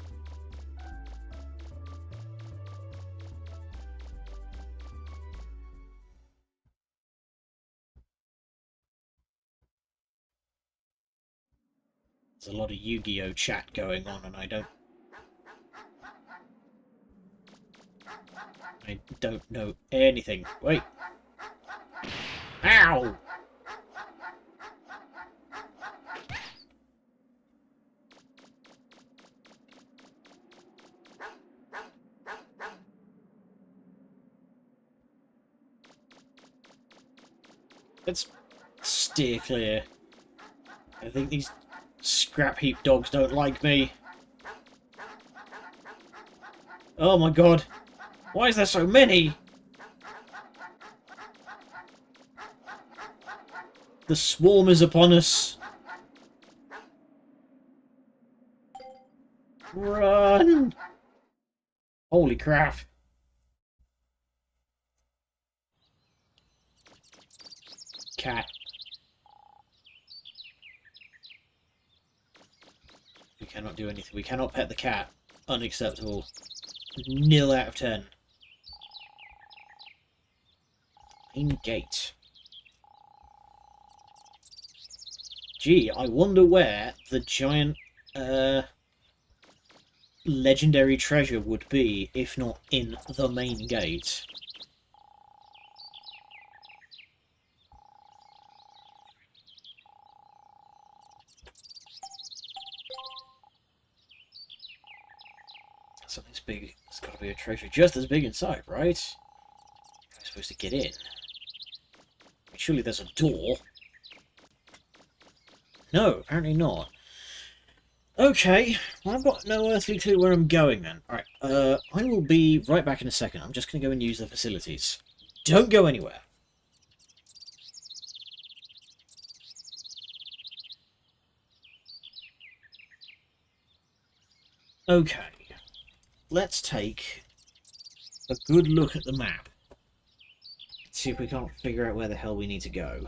There's a lot of Yu-Gi-Oh chat going on, and I don't know anything. Wait. Ow! Let's steer clear. I think these scrap heap dogs don't like me. Oh my god. Why is there so many? The swarm is upon us. Run! Holy crap. Cat. We cannot do anything. We cannot pet the cat. Unacceptable. 0 out of 10. In gate. Gee, I wonder where the giant legendary treasure would be if not in the main gate. Something's big. There's got to be a treasure just as big inside, right? How am I supposed to get in? Surely there's a door. No, apparently not. Okay, well, I've got no earthly clue where I'm going then. Alright, I will be right back in a second. I'm just going to go and use the facilities. Don't go anywhere. Okay, let's take a good look at the map. See if we can't figure out where the hell we need to go.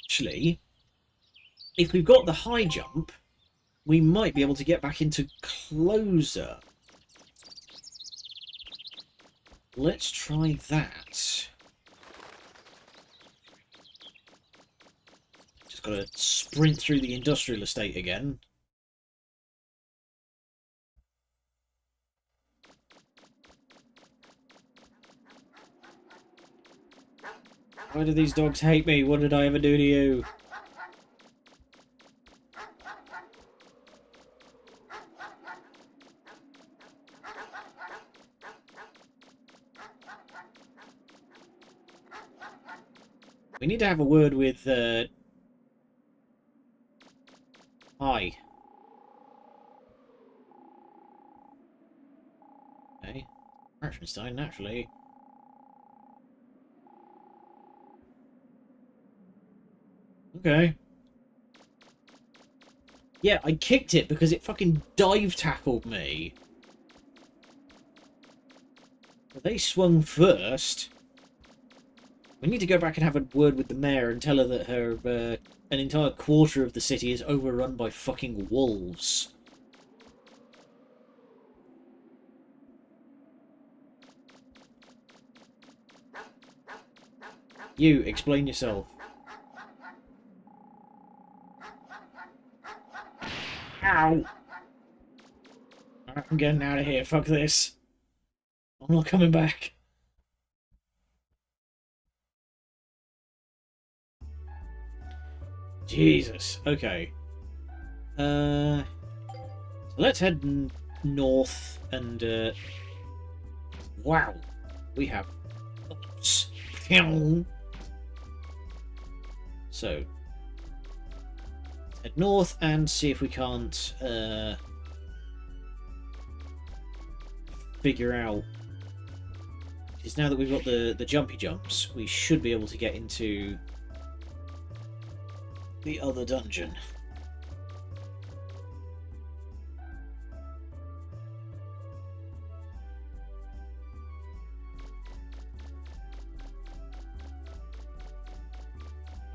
Actually, if we've got the high jump, we might be able to get back into closer. Let's try that. Just gotta sprint through the industrial estate again. Why do these dogs hate me? What did I ever do to you? We need to have a word with, Hi. Okay. Rachmanstein, naturally. Okay. Yeah, I kicked it because it fucking dive tackled me. But they swung first. We need to go back and have a word with the mayor and tell her that her an entire quarter of the city is overrun by fucking wolves. You, explain yourself. Ow! I'm getting out of here, fuck this. I'm not coming back. Jesus. Okay. So let's head north and wow, we have so let's head north and see if we can't figure out, because now that we've got the jumpy jumps, we should be able to get into the other dungeon.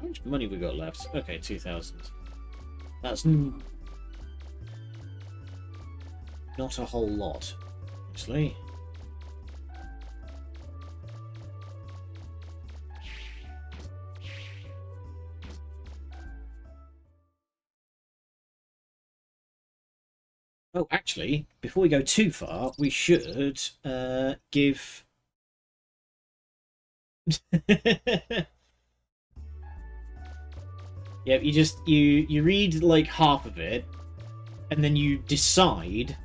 How much money we got left? Okay, 2,000. That's not a whole lot, actually. Oh, actually, before we go too far, we should give... Yeah, you read like half of it, and then you decide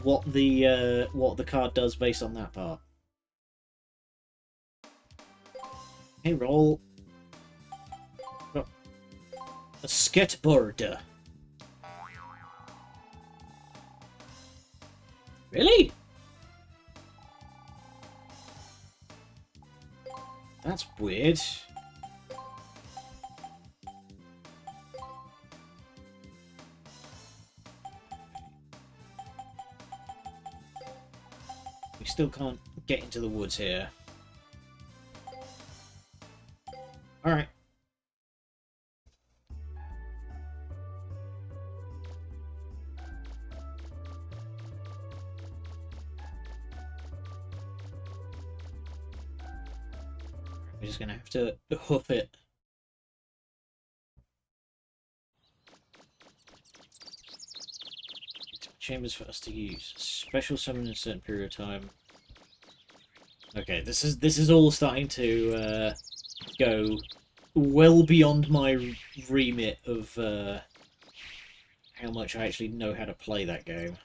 what the card does based on that part. Hey, roll a skateboard. Really? That's weird. We still can't get into the woods here. Alright. We're just gonna have to hoof it. Chambers for us to use. Special summon in a certain period of time. Okay, this is all starting to go well beyond my remit of how much I actually know how to play that game.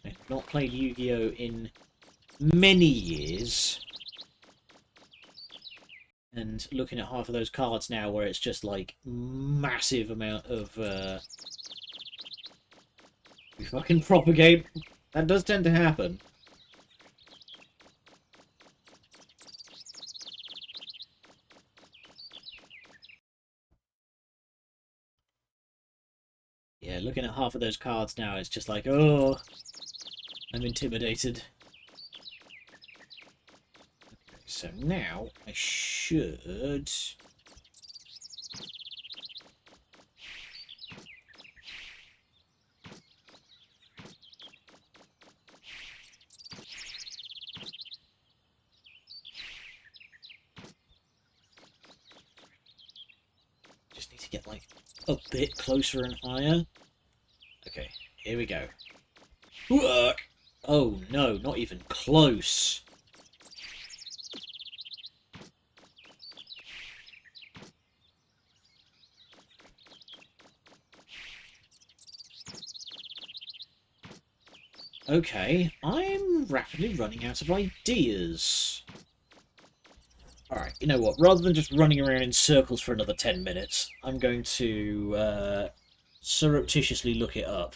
I've not played Yu-Gi-Oh! In many years. And looking at half of those cards now where it's just like massive amount of we fucking propagate. That does tend to happen. Yeah, looking at half of those cards now, it's just like, oh, I'm intimidated. Okay, so now I should... Just need to get, like, a bit closer and higher. Okay, here we go. Oh no, not even close. Okay, I'm rapidly running out of ideas. Alright, you know what? Rather than just running around in circles for another 10 minutes, I'm going to surreptitiously look it up.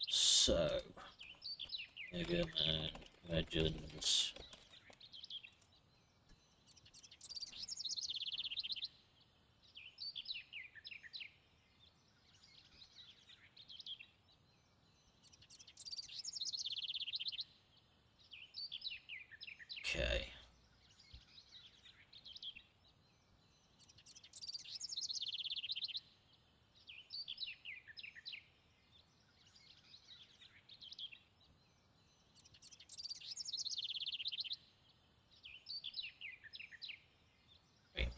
So, Mega Man Legends. Okay. Wait.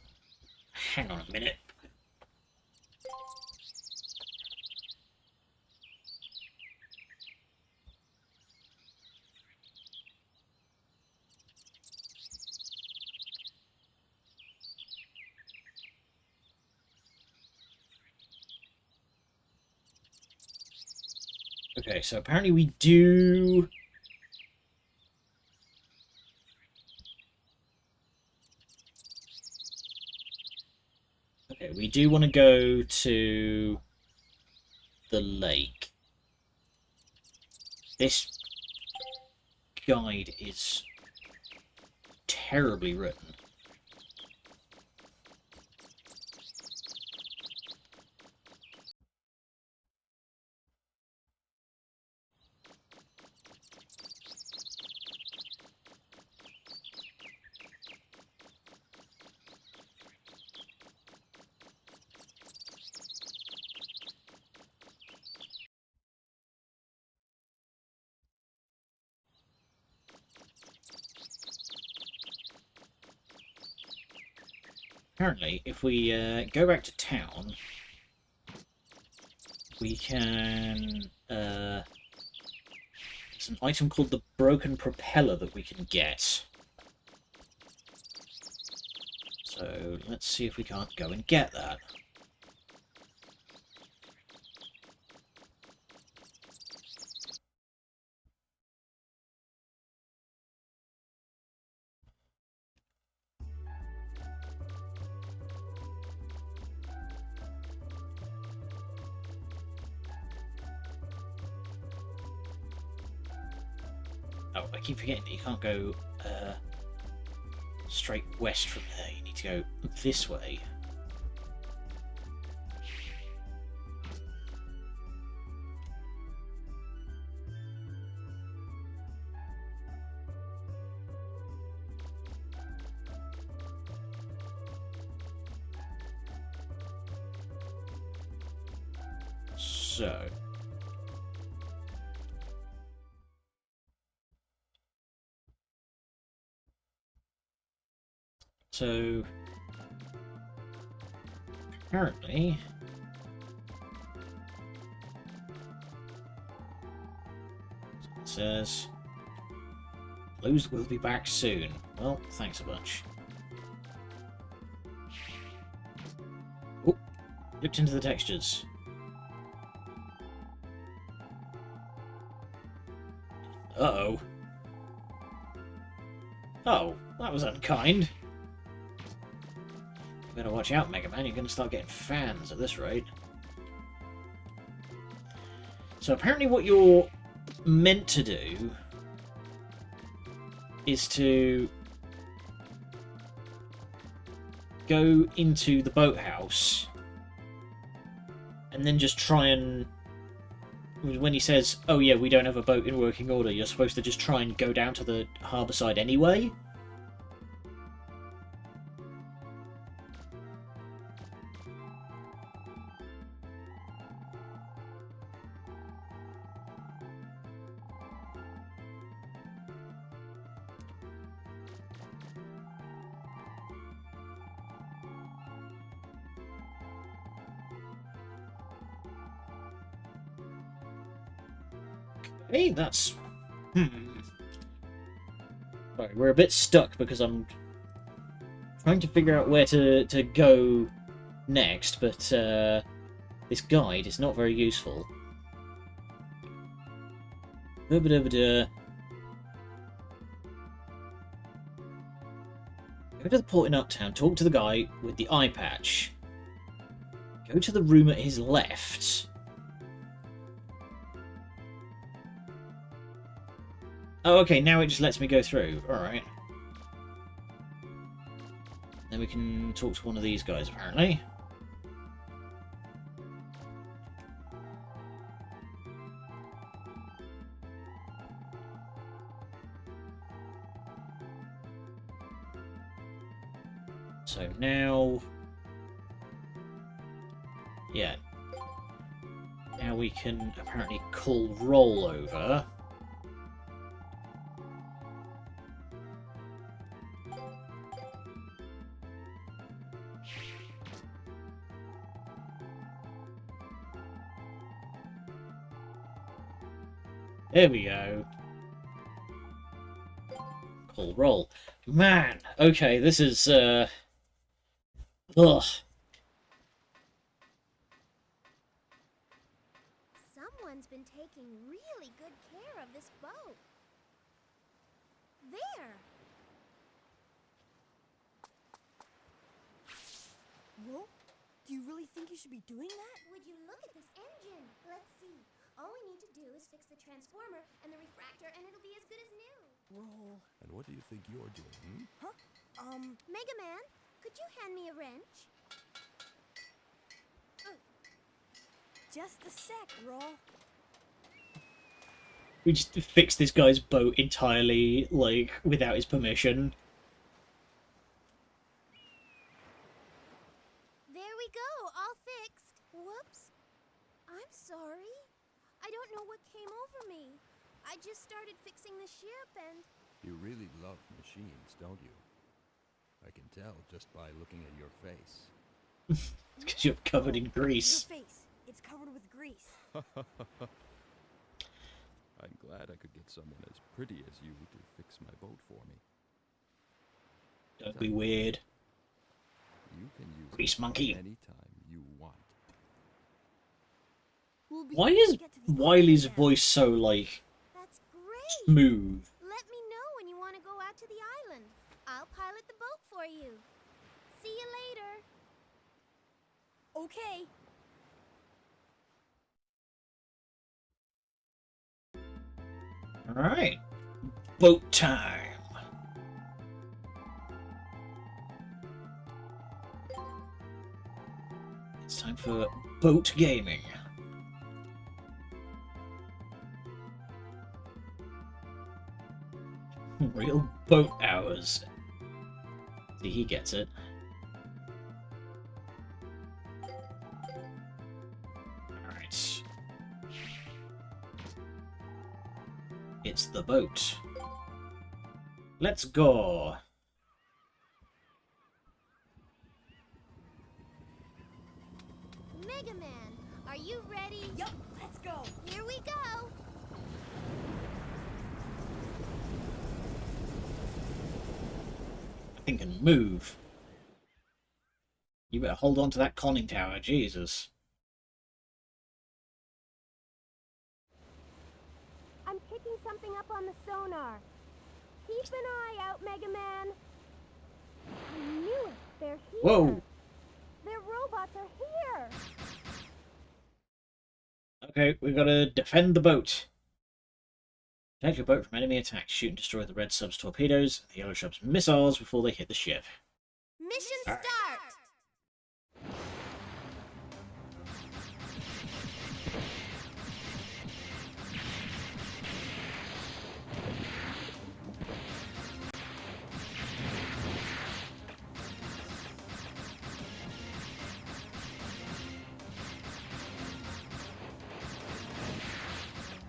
Hang on a minute. Okay, so apparently we do... Okay, we do want to go to the lake. This guide is terribly written. Apparently, if we go back to town, we can... there's an item called the Broken Propeller that we can get. So let's see if we can't go and get that. Oh, I keep forgetting that you can't go straight west from there. You need to go this way. So... So, apparently, it says, Blues will be back soon. Well, thanks a bunch. Oh, looked into the textures. Uh-oh. Oh, that was unkind. You better watch out, Mega Man. You're going to start getting fans at this rate. So apparently what you're meant to do is to go into the boathouse and then just try and... When he says, oh yeah, we don't have a boat in working order, you're supposed to just try and go down to the harbour side anyway. Hey, that's... Sorry, we're a bit stuck because I'm trying to figure out where to go next, but this guide is not very useful. Go to the port in Uptown, talk to the guy with the eye patch. Go to the room at his left. Oh, okay, now it just lets me go through. Alright. Then we can talk to one of these guys, apparently. So now... Yeah. Now we can apparently call roll over. There we go. Call roll. Man, okay, this is, ugh. Some Someone's been taking really good care of this boat. There! Whoa? Do you really think you should be doing that? Would you look at this engine? Let's see. All we need to do is fix the transformer and the refractor, and it'll be as good as new. Roll. And what do you think you're doing? Huh? Mega Man, could you hand me a wrench? Just a sec, Roll. We just fixed this guy's boat entirely, like, without his permission. There we go, all fixed. Whoops. I'm sorry. I don't know what came over me. I just started fixing the ship and... You really love machines, don't you? I can tell just by looking at your face. It's because you're covered in grease. Your face. It's covered with grease. I'm glad I could get someone as pretty as you to fix my boat for me. Don't be weird. You can use Grease it monkey. anytime you want. We'll be Why able to is get to the Wiley's island. voice so, like, That's great. smooth? Let me know when you want to go out to the island. I'll pilot the boat for you. See you later. Okay. Alright. Boat time. It's time for boat gaming. Real boat hours. See, he gets it. Alright. It's the boat. Let's go. Mega Man, are you ready? Yup, let's go. Here we go. I think can move. You better hold on to that conning tower, Jesus. I'm picking something up on the sonar. Keep an eye out, Mega Man. I knew it. They're here. Whoa! Their robots are here. Okay, we gotta defend the boat. Protect your boat from enemy attacks. Shoot and destroy the red sub's torpedoes and the yellow sub's missiles before they hit the ship. Mission All right. start.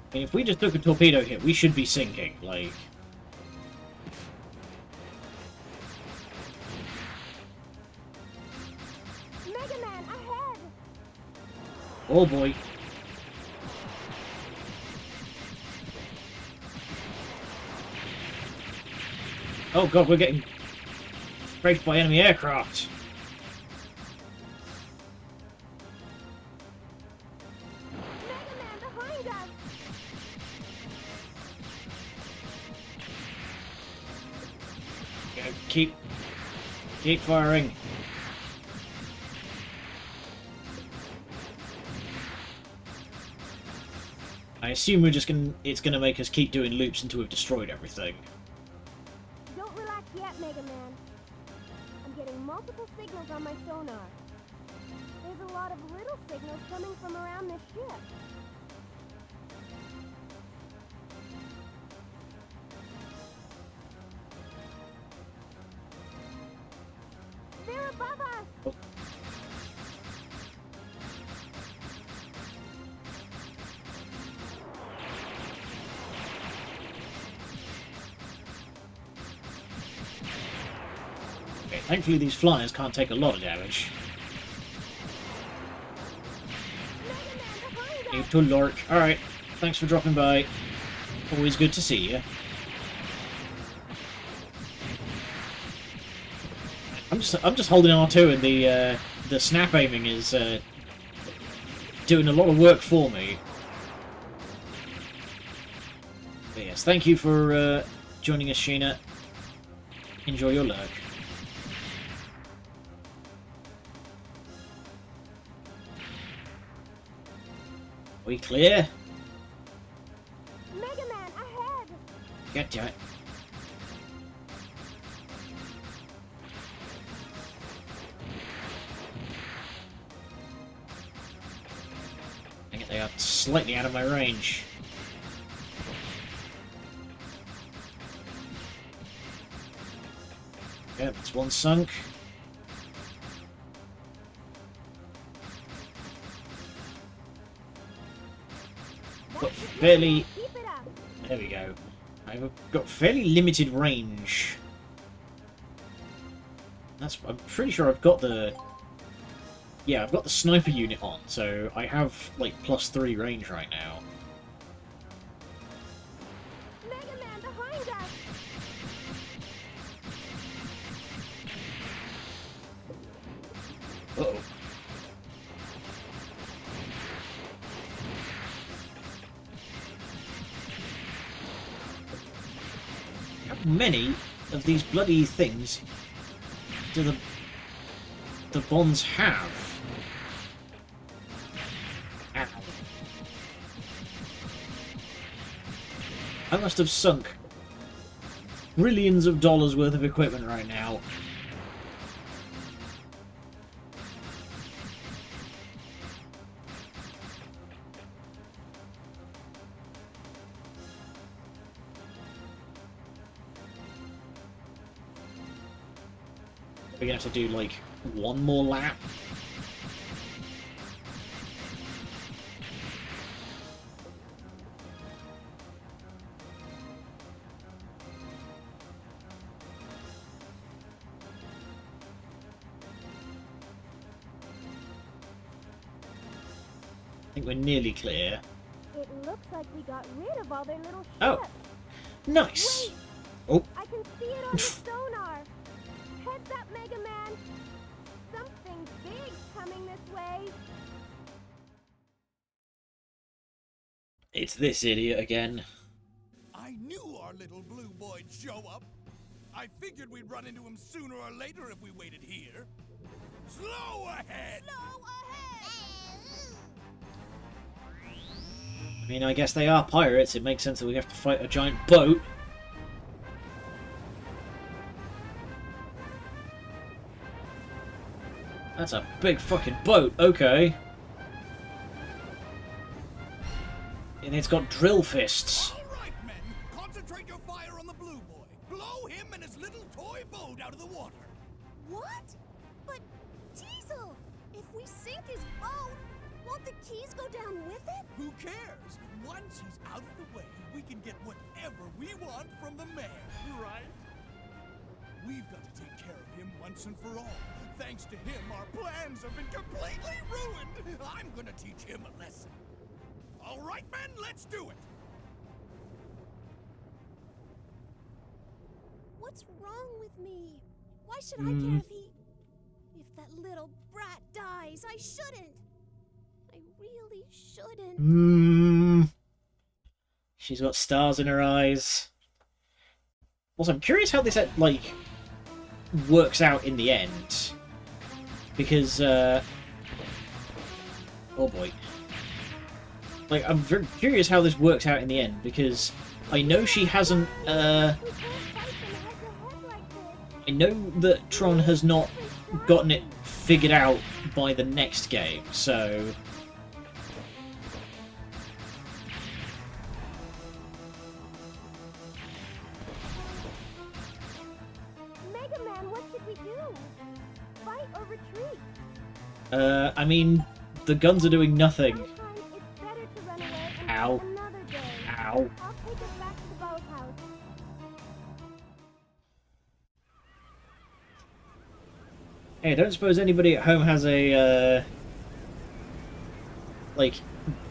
I mean, if we just took a torpedo hit, we should be sinking, like... Mega Man, ahead. Oh boy. Oh god, we're getting sprayed by enemy aircraft. Mega Man, behind us. Yeah, keep firing. I assume it's gonna make us keep doing loops until we've destroyed everything. Don't relax yet, Mega Man. I'm getting multiple signals on my sonar. There's a lot of little signals coming from around this ship. They're above us! Okay, thankfully these flyers can't take a lot of damage. Mega Man, behind us! Need to lurk. Alright, thanks for dropping by. Always good to see you. I'm just holding R2 and the snap aiming is doing a lot of work for me. But yes, thank you for joining us, Sheena. Enjoy your lurk. We clear? Mega Man, ahead! Get to it. Dang it, they are slightly out of my range. Yep, it's one sunk. Got fairly... Keep it up! There we go. I've got fairly limited range. I'm pretty sure I've got the... Yeah, I've got the sniper unit on, so I have, like, +3 range right now. Mega Man, behind us! Uh-oh. How many of these bloody things do the bonds have? Ow. I must have sunk trillions of dollars worth of equipment right now. We're gonna have to do like one more lap. I think we're nearly clear. It looks like we got rid of all their little ships. Oh, nice. Wait! Oh, I can see it on the sonar! Heads up, Mega Man! Something big's coming this way! it's this idiot again. I knew our little blue boy'd show up. I figured we'd run into him sooner or later if we waited here. Slow ahead! Slow ahead! I mean, I guess they are pirates. It makes sense that we have to fight a giant boat. That's a big fucking boat, okay. And it's got drill fists. All right, men. Concentrate your fire on the blue boy. Blow him and his little toy boat out of the water. What? But, Diesel, if we sink his boat, won't the keys go down with it? Who cares? Once he's out of the way, we can get whatever we want from the mayor, right? We've got to take care of him once and for all. Thanks to him, our plans have been completely ruined. I'm gonna teach him a lesson. All right, men, let's do it. What's wrong with me? Why should I care if that little brat dies? I shouldn't. I really shouldn't. She's got stars in her eyes. Also, I'm curious how this, like, works out in the end. Because, oh boy. Like, I'm very curious how this works out in the end, because I know she hasn't, We can't fight them head-to-head like this! I know that Tron has not gotten it figured out by the next game, so... Mega Man, what should we do? Fight or retreat? I mean, the guns are doing nothing. Sometimes it's better to run away and Ow. fight another day. Ow. I'll take us back to the boathouse. Hey, I don't suppose anybody at home has a, like,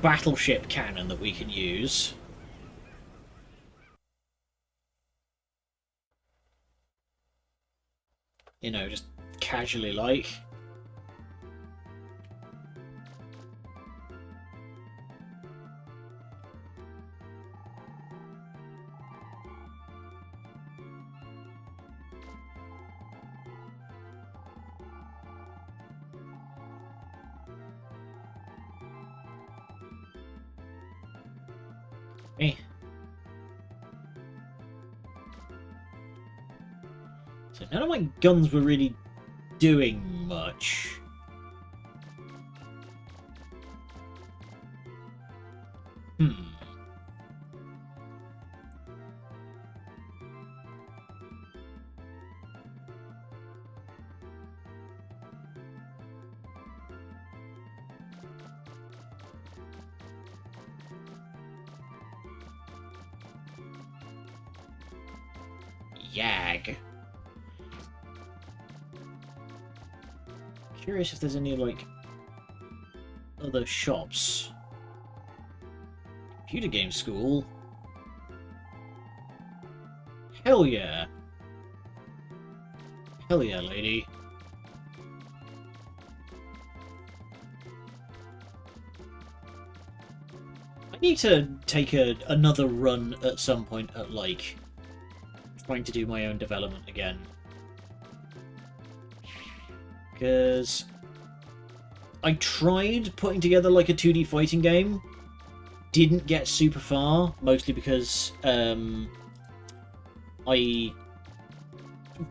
battleship cannon that we can use. You know, just casually like. Eh. So none of my guns were really doing much. Yag. Curious if there's any, like, other shops. Computer game school? Hell yeah. Hell yeah, lady. I need to take another run at some point at, like, trying to do my own development again. Because I tried putting together like a 2D fighting game, didn't get super far, mostly because I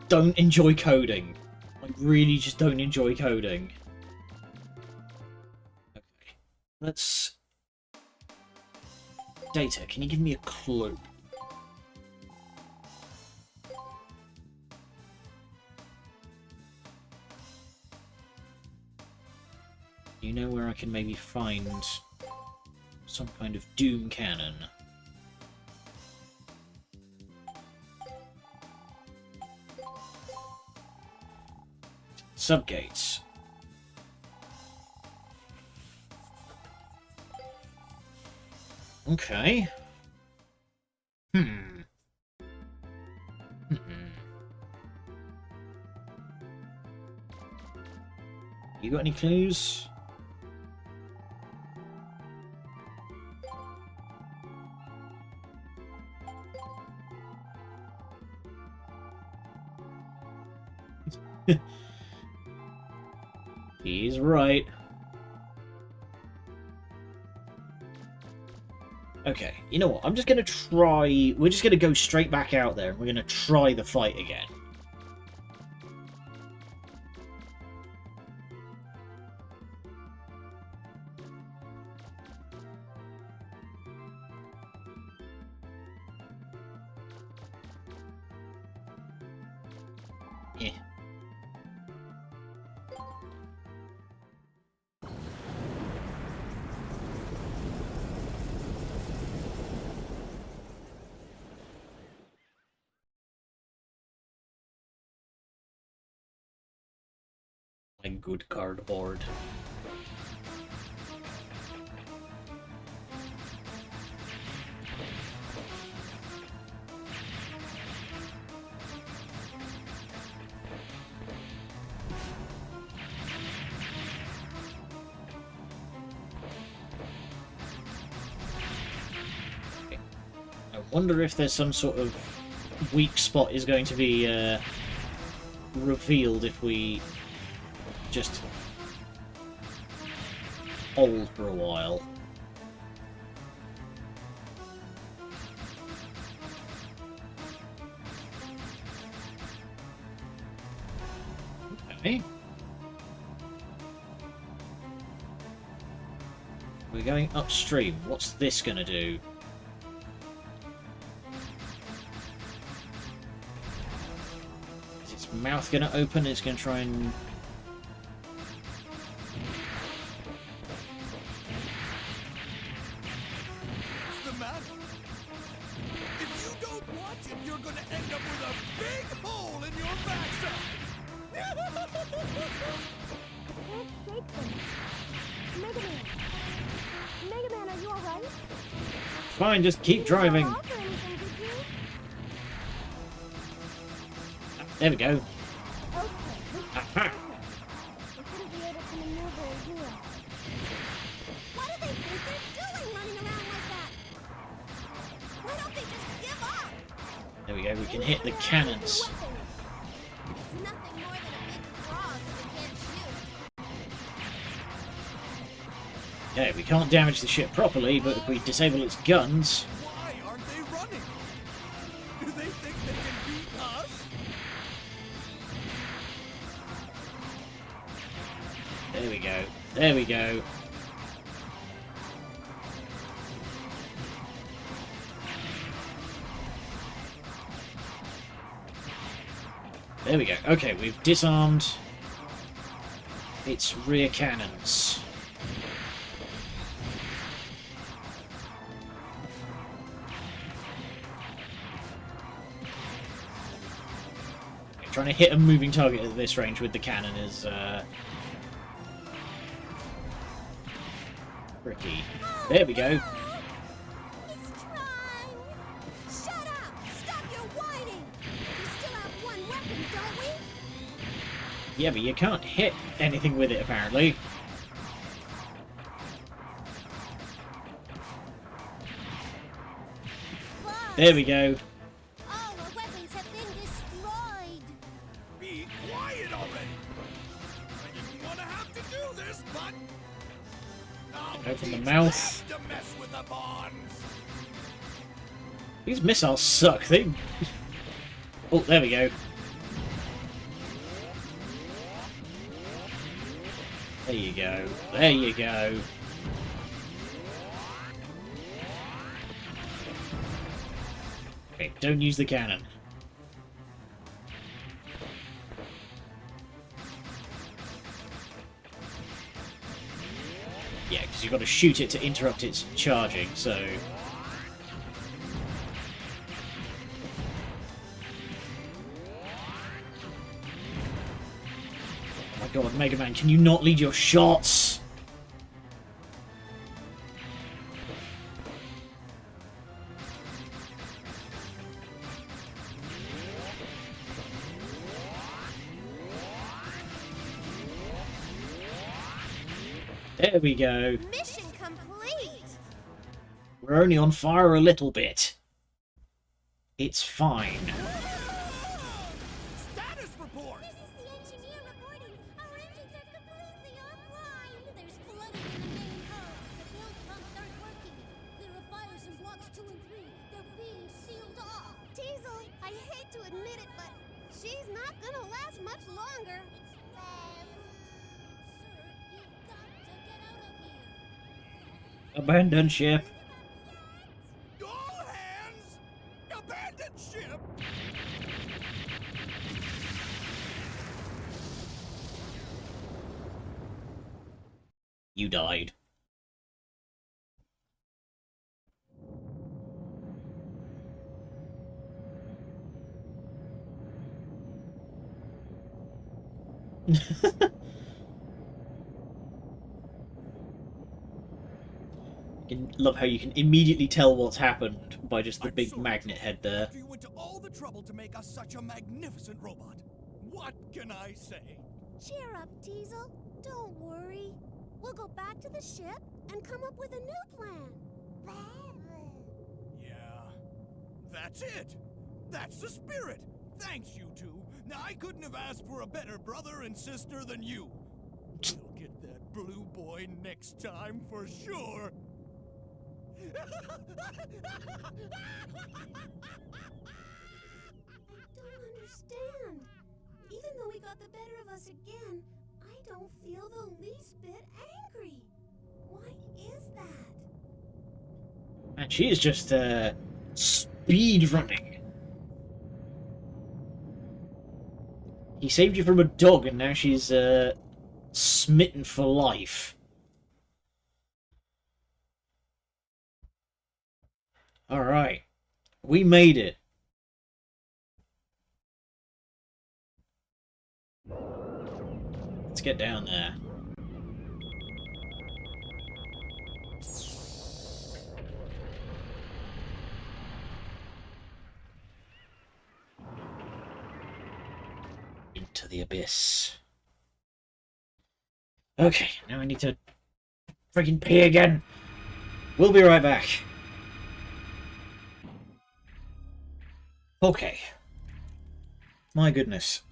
don't enjoy coding. I really just don't enjoy coding. Okay, let's... Data, can you give me a clue? You know where I can maybe find some kind of Doom cannon? Subgates. Okay. You got any clues? He's right. Okay, you know what? I'm just gonna try... We're just gonna go straight back out there and we're gonna try the fight again. Yeah. My good cardboard. I wonder if there's some sort of weak spot is going to be revealed if we just hold for a while. Okay. We're going upstream. What's this gonna do? Is its mouth gonna open? It's gonna try and... What's the matter? If you don't watch it, you're gonna end up with a big hole in your backside! Can't shake them. Mega Man! Mega Man, are you alright? Fine, just keep driving. Off or anything, did you? There we go. Okay, Aha. I shouldn't be able to maneuver in here. What do they think they're doing running around like that? Why don't they just give up? There we go, we can hit the cannons. It's nothing more than a big frog that they can't shoot. Okay, we can't damage the ship properly, but if we disable its guns... Why go. There we go. There we go. Okay, we've disarmed its rear cannons. Trying to hit a moving target at this range with the cannon is tricky. There we go. He's trying. Shut up! Stop your whining! We still have one weapon, don't we? Yeah, but you can't hit anything with it, apparently. There we go. All our weapons have been destroyed. Be quiet already! I didn't want to have to do this, but... I'll Open the teach mouth. you not to mess with the bonds! These missiles suck. They... Oh, there we go. There you go. There you go. Okay, don't use the cannon. Yeah, because you've got to shoot it to interrupt its charging, so... Oh my god, Mega Man, can you not lead your shots? There we go. Mission complete. We're only on fire a little bit. It's fine. Status report! This is the engineer reporting. Our engines are completely offline. There's flooding in the main hull. The build pumps aren't working. There are fires in blocks 2 and 3. They're being sealed off. Teasel, I hate to admit it, but she's not gonna last much longer. Sir, you've got to get out of here. Abandon ship. All hands! Abandon ship! You died. I love how you can immediately tell what's happened by just the I'm big sorry, magnet head there. You went to all the trouble to make us such a magnificent robot. What can I say? Cheer up, Teasel. Don't worry. We'll go back to the ship and come up with a new plan. Yeah, that's it. That's the spirit. Thanks, you two. Now, I couldn't have asked for a better brother and sister than you. We'll get that blue boy next time for sure. I don't understand. Even though we got the better of us again, I don't feel the least bit angry. Why is that? And she is just speed running. He saved you from a dog, and now she's smitten for life. All right, we made it. Let's get down there. Into the abyss. Okay, now I need to freaking pee again. We'll be right back. Okay. My goodness.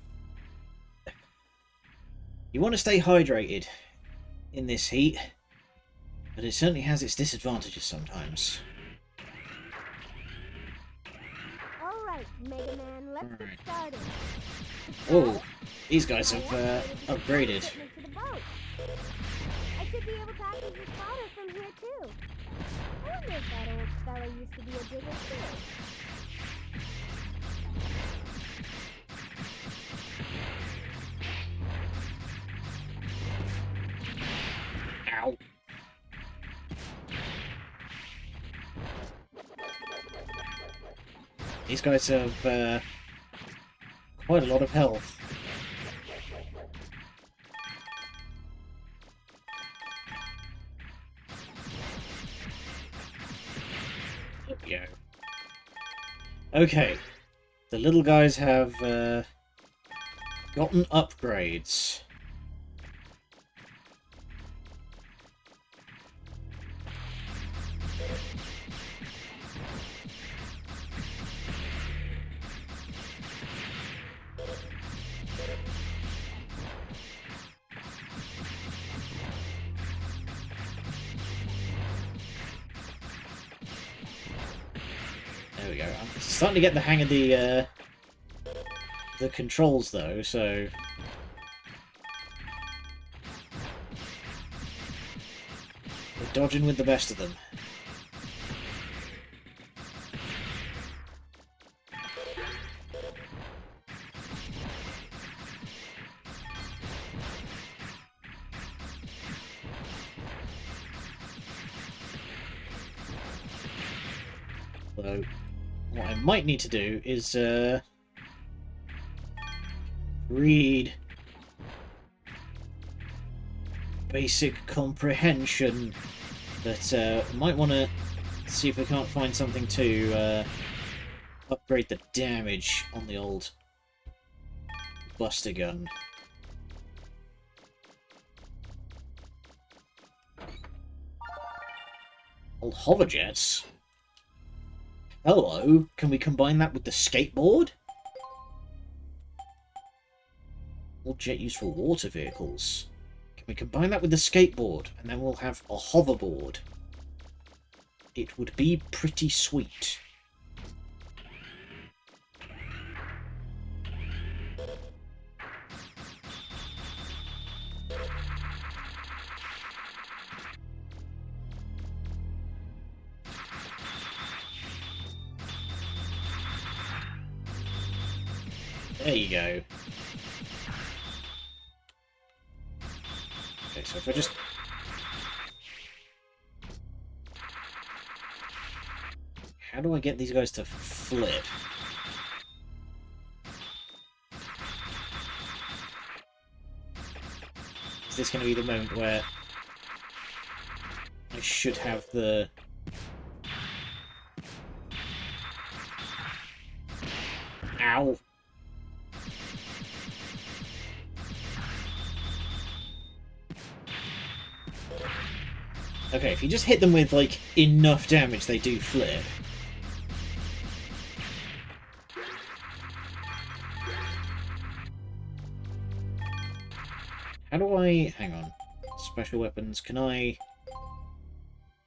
You want to stay hydrated in this heat, but it certainly has its disadvantages sometimes. All right, Mega Man, let's get started. Oh, these guys have upgraded. Get me to the boat. should be able to act as your spotter from here, too. I wonder if that old fella used to be a digger, too. Ow. These guys have quite a lot of health. There we go. Okay, the little guys have gotten upgrades. There we go. I'm starting to get the hang of the controls though, so we're dodging with the best of them. So what I might need to do is read basic comprehension, but might want to see if we can't find something to upgrade the damage on the old Buster gun. Old hoverjets? Hello, can we combine that with the skateboard? Old jet used for water vehicles. Can we combine that with the skateboard, and then we'll have a hoverboard? It would be pretty sweet. There you go. Okay, so if I just... How do I get these guys to flip? Is this going to be the moment where I should have the... Ow! Okay, if you just hit them with, like, enough damage, they do flip. How do I... Hang on. Special weapons. Can I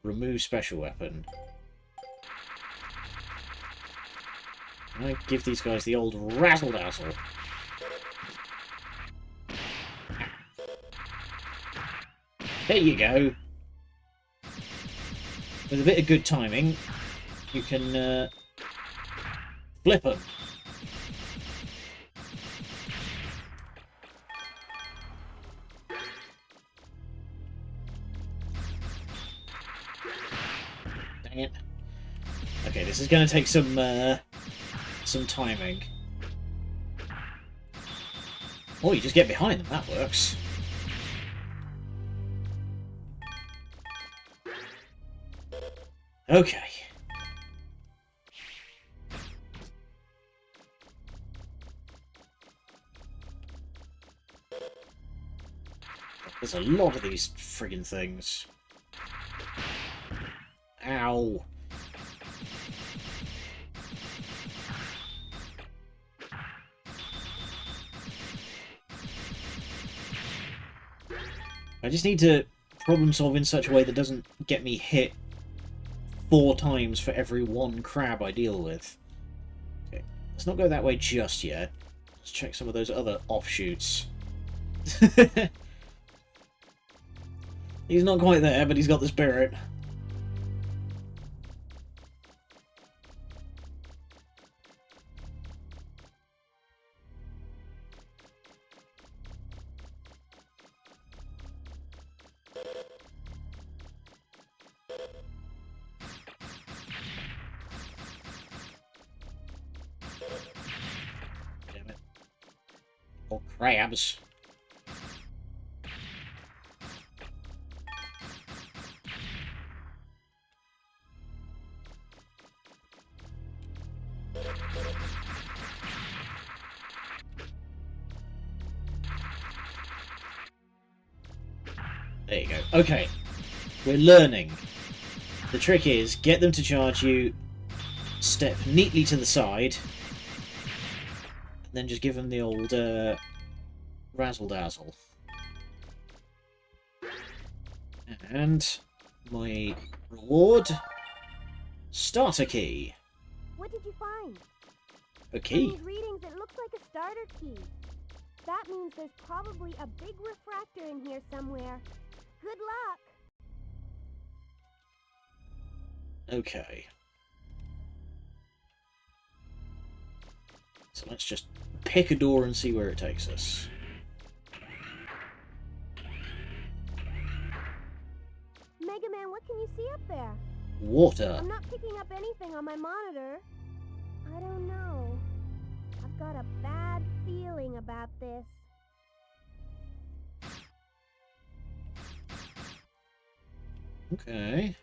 remove special weapon? Can I give these guys the old razzle-dazzle? There you go. With a bit of good timing, you can flip them. Dang it. Okay, this is going to take some timing. Oh, you just get behind them. That works. Okay. There's a lot of these friggin' things. Ow. I just need to problem solve in such a way that doesn't get me hit 4 times for every one crab I deal with. Okay, let's not go that way just yet. Let's check some of those other offshoots. He's not quite there, but he's got the spirit. Damn it. Or crabs. There you go. Okay. We're learning. The trick is, get them to charge you, step neatly to the side, and then just give them the old razzle-dazzle. And my reward, starter key. What did you find? A From key. these readings, it looks like a starter key. That means there's probably a big refractor in here somewhere. Good luck! Okay. So let's just pick a door and see where it takes us. Mega Man, what can you see up there? Water. I'm not picking up anything on my monitor. I don't know. I've got a bad feeling about this. Okay.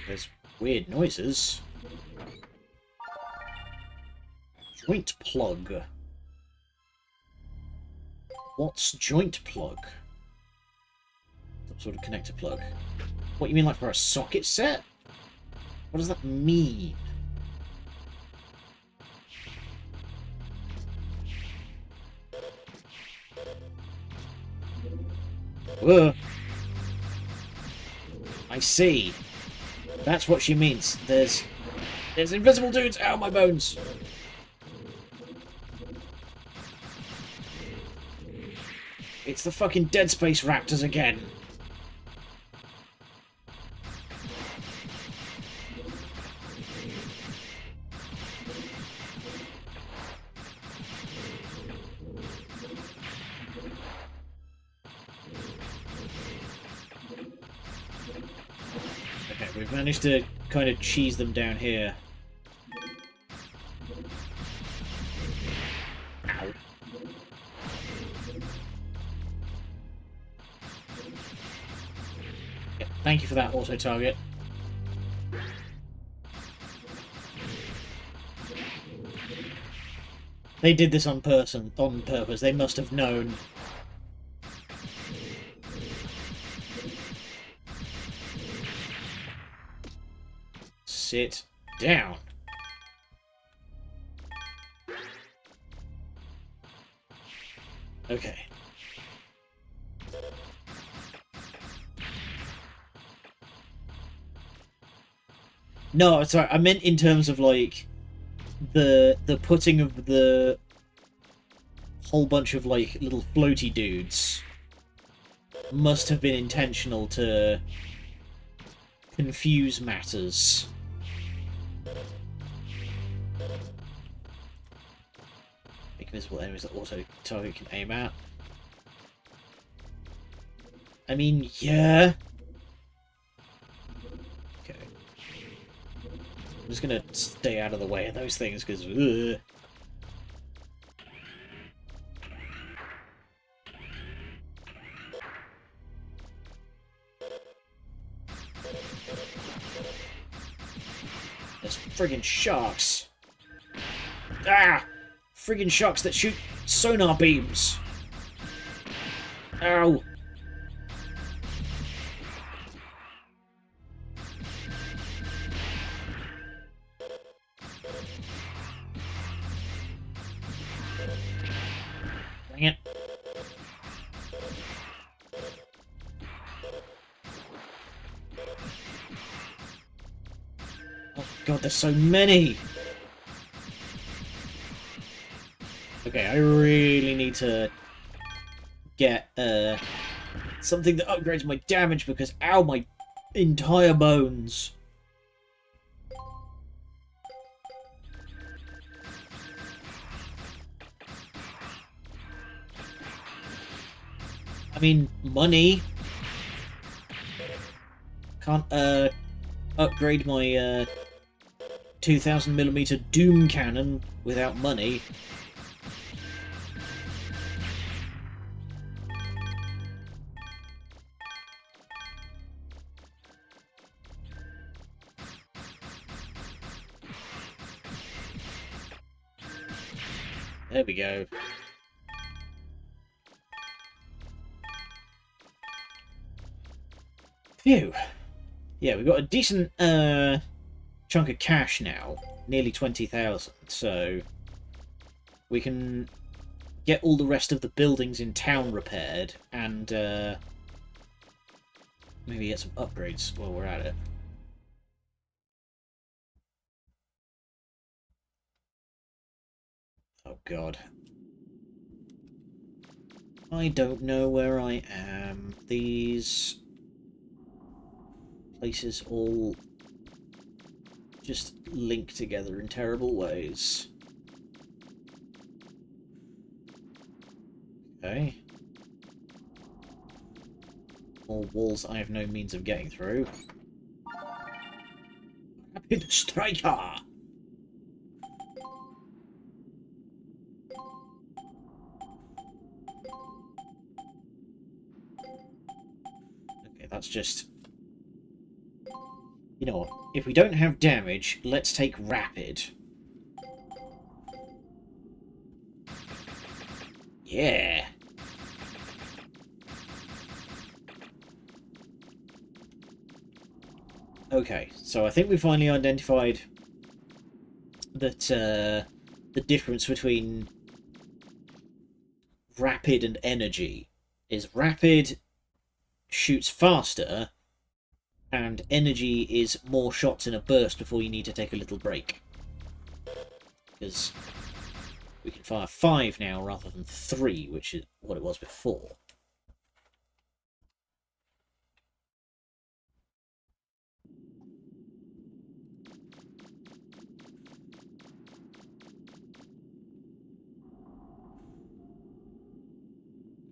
There's weird noises. Joint plug. What's joint plug? Some sort of connector plug. What, you mean like for a socket set? What does that mean? Whoa. I see. That's what she means. There's invisible dudes. Ow, my bones. It's the fucking Dead Space Raptors again. Okay, we've managed to kind of cheese them down here. Ow. Yeah, thank you for that auto-target. They did this on purpose. They must have known. Sit down. Okay. No, sorry, I meant in terms of like the putting of the whole bunch of like little floaty dudes must have been intentional to confuse matters. Make visible enemies that auto target can aim at. I mean, yeah. Okay. I'm just gonna stay out of the way of those things because. There's friggin' sharks. Ah! Friggin' sharks that shoot sonar beams. Ow! Dang it. God, there's so many! Okay, I really need to get something that upgrades my damage because, ow, my entire bones. I mean, money. Can't upgrade my 2000mm Doom cannon without money. There we go. Phew. Yeah, we've got a decent chunk of cash now. Nearly 20,000, so we can get all the rest of the buildings in town repaired and maybe get some upgrades while we're at it. Oh god. I don't know where I am. These places all just link together in terrible ways. Okay. More walls I have no means of getting through. Rapid Striker! Okay, that's just... You know what? If we don't have damage, let's take Rapid. Yeah! Okay, so I think we finally identified that the difference between Rapid and Energy is Rapid shoots faster and Energy is more shots in a burst before you need to take a little break. Because we can fire 5 now rather than 3, which is what it was before.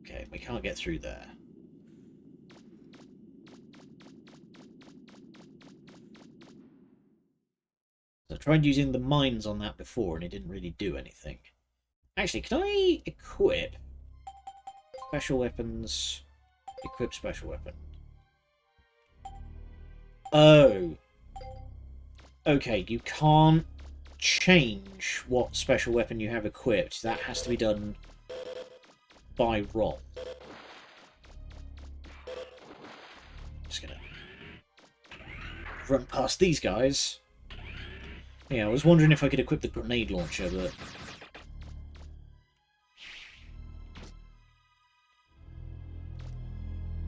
Okay, we can't get through there. I tried using the mines on that before and it didn't really do anything. Actually, can I equip special weapons? Equip special weapon. Oh. Okay, you can't change what special weapon you have equipped. That has to be done by roll. Just gonna run past these guys. Yeah, I was wondering if I could equip the grenade launcher, but...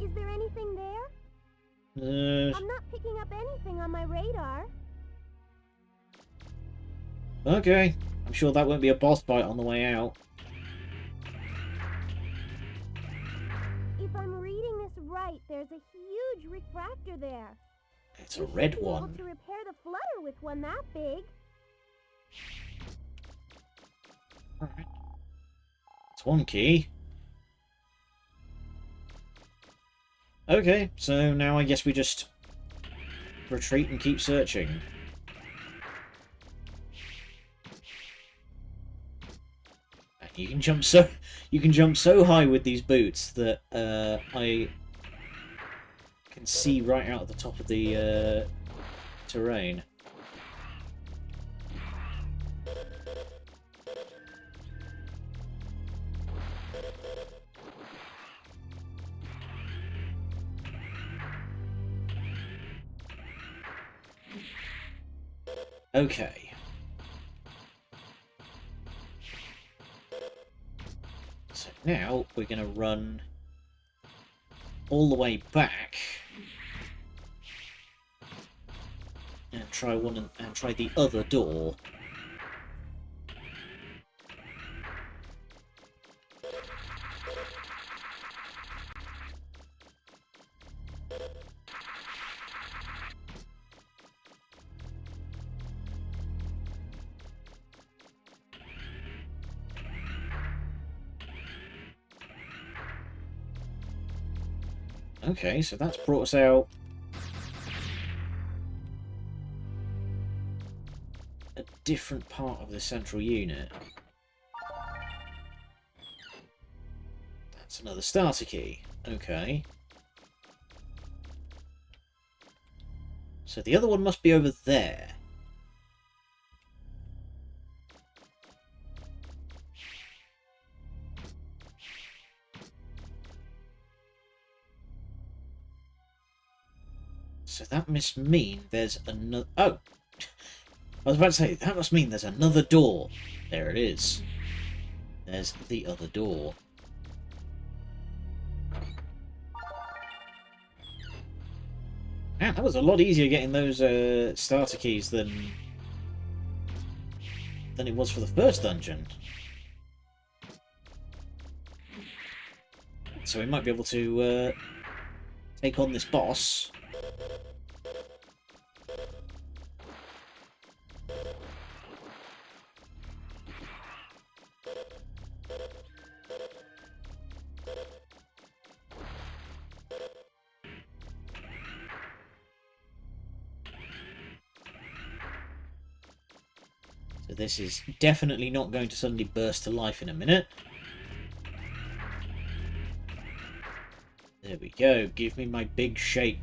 Is there anything there? I'm not picking up anything on my radar. Okay. I'm sure that won't be a boss fight on the way out. If I'm reading this right, there's a huge refractor there. It's a red Be one. able to repair the flutter with one that big. Alright. It's one key. Okay, so now I guess we just retreat and keep searching. And you can jump so high with these boots that I can see right out at the top of the terrain. Okay. So now we're going to run all the way back and try and try the other door. Okay, so that's brought us out a different part of the central unit. That's another starter key. Okay. So the other one must be over there. So that must mean there's another... Oh! I was about to say, that must mean there's another door. There it is. There's the other door. Man, that was a lot easier getting those starter keys than it was for the first dungeon. So we might be able to take on this boss. So this is definitely not going to suddenly burst to life in a minute. There we go. Give me my big shape.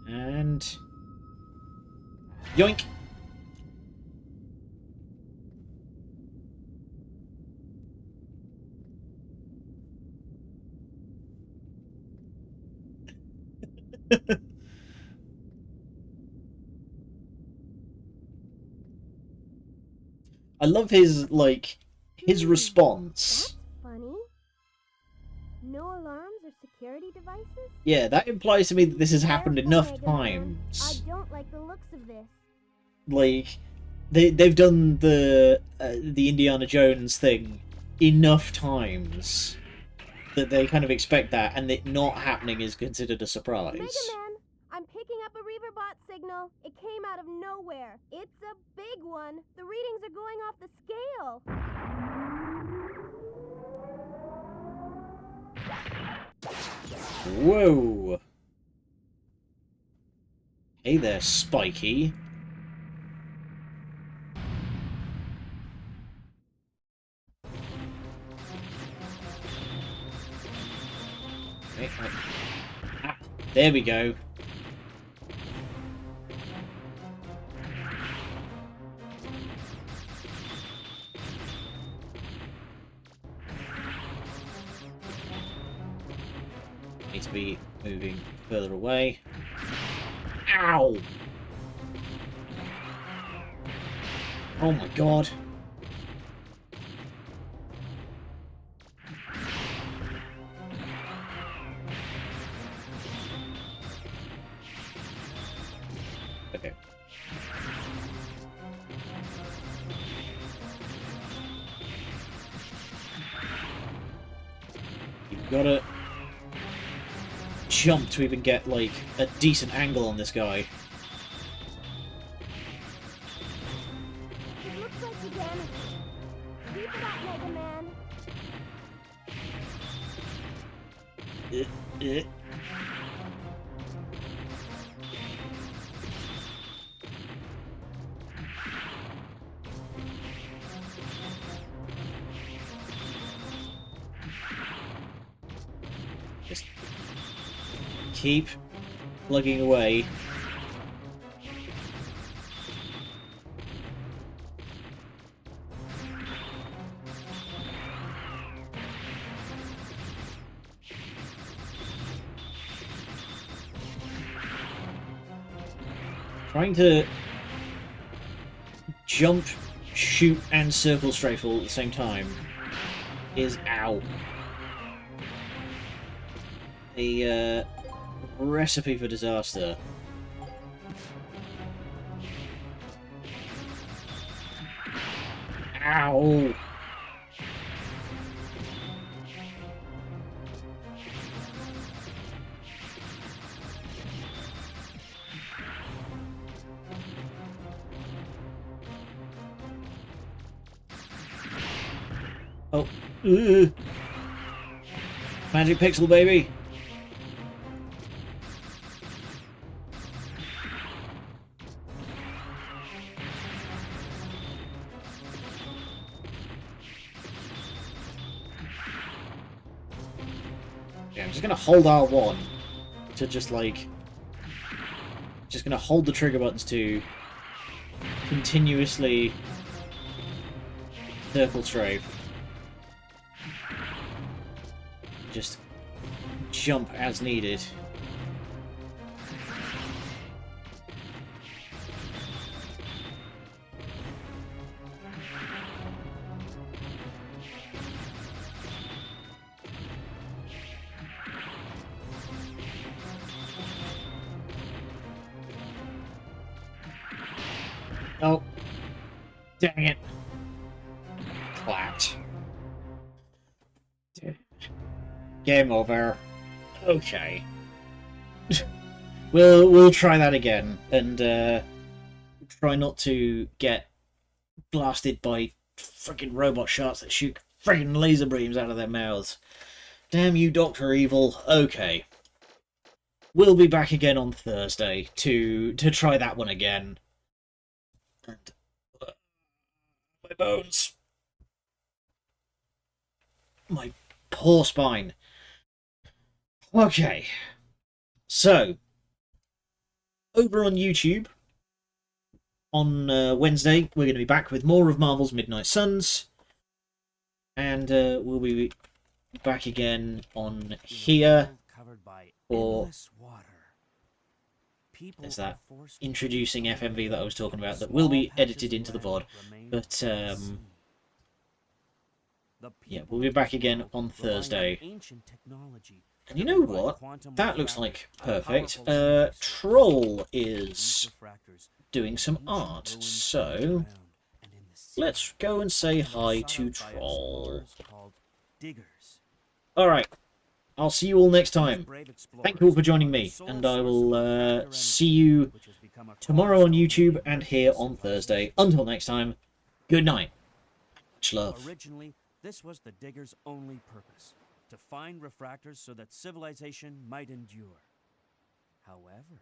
And... yoink! I love his, like, his response. That's funny. No alarms or security devices? Yeah, that implies to me that this has happened Careful, enough Mega Man. times. I don't like the looks of this. Like, they've done the Indiana Jones thing enough times that they kind of expect that, and it not happening is considered a surprise. Mega Man, I'm picking up a Reaverbot signal. It came out of nowhere. It's a big one. The readings are going off the scale. Whoa! Hey there, Spiky. Okay, ah, there we go. Need to be moving further away. Ow! Oh my god. Okay. You've gotta jump to even get, like, a decent angle on this guy. It looks like you damaged it. Keep it up, Mega Man. Eh. Just keep plugging away. Trying to jump, shoot, and circle strafe all at the same time is ow. A recipe for disaster. Ow! Oh, ugh. Magic pixel, baby. Yeah, I'm just gonna hold R1 to just like, just gonna hold the trigger buttons to continuously circle strafe. Just jump as needed. Oh, dang it. Clapped. Game over. Okay. we'll try that again and try not to get blasted by freaking robot sharks that shoot freaking laser beams out of their mouths. Damn you, Dr. Evil. Okay. We'll be back again on Thursday to try that one again. And my bones. My poor spine. Okay. So, over on YouTube, on Wednesday, we're going to be back with more of Marvel's Midnight Suns. And we'll be back again on here for... There's that introducing FMV that I was talking about that will be edited into the VoD. But, yeah, we'll be back again on Thursday. And you know what? That looks like perfect. Troll is doing some art, so let's go and say hi to Troll. Alright, I'll see you all next time. Thank you all for joining me, and I will see you tomorrow on YouTube and here on Thursday. Until next time, good night. Much love. Originally, this was the Digger's only purpose, to find refractors so that civilization might endure. However,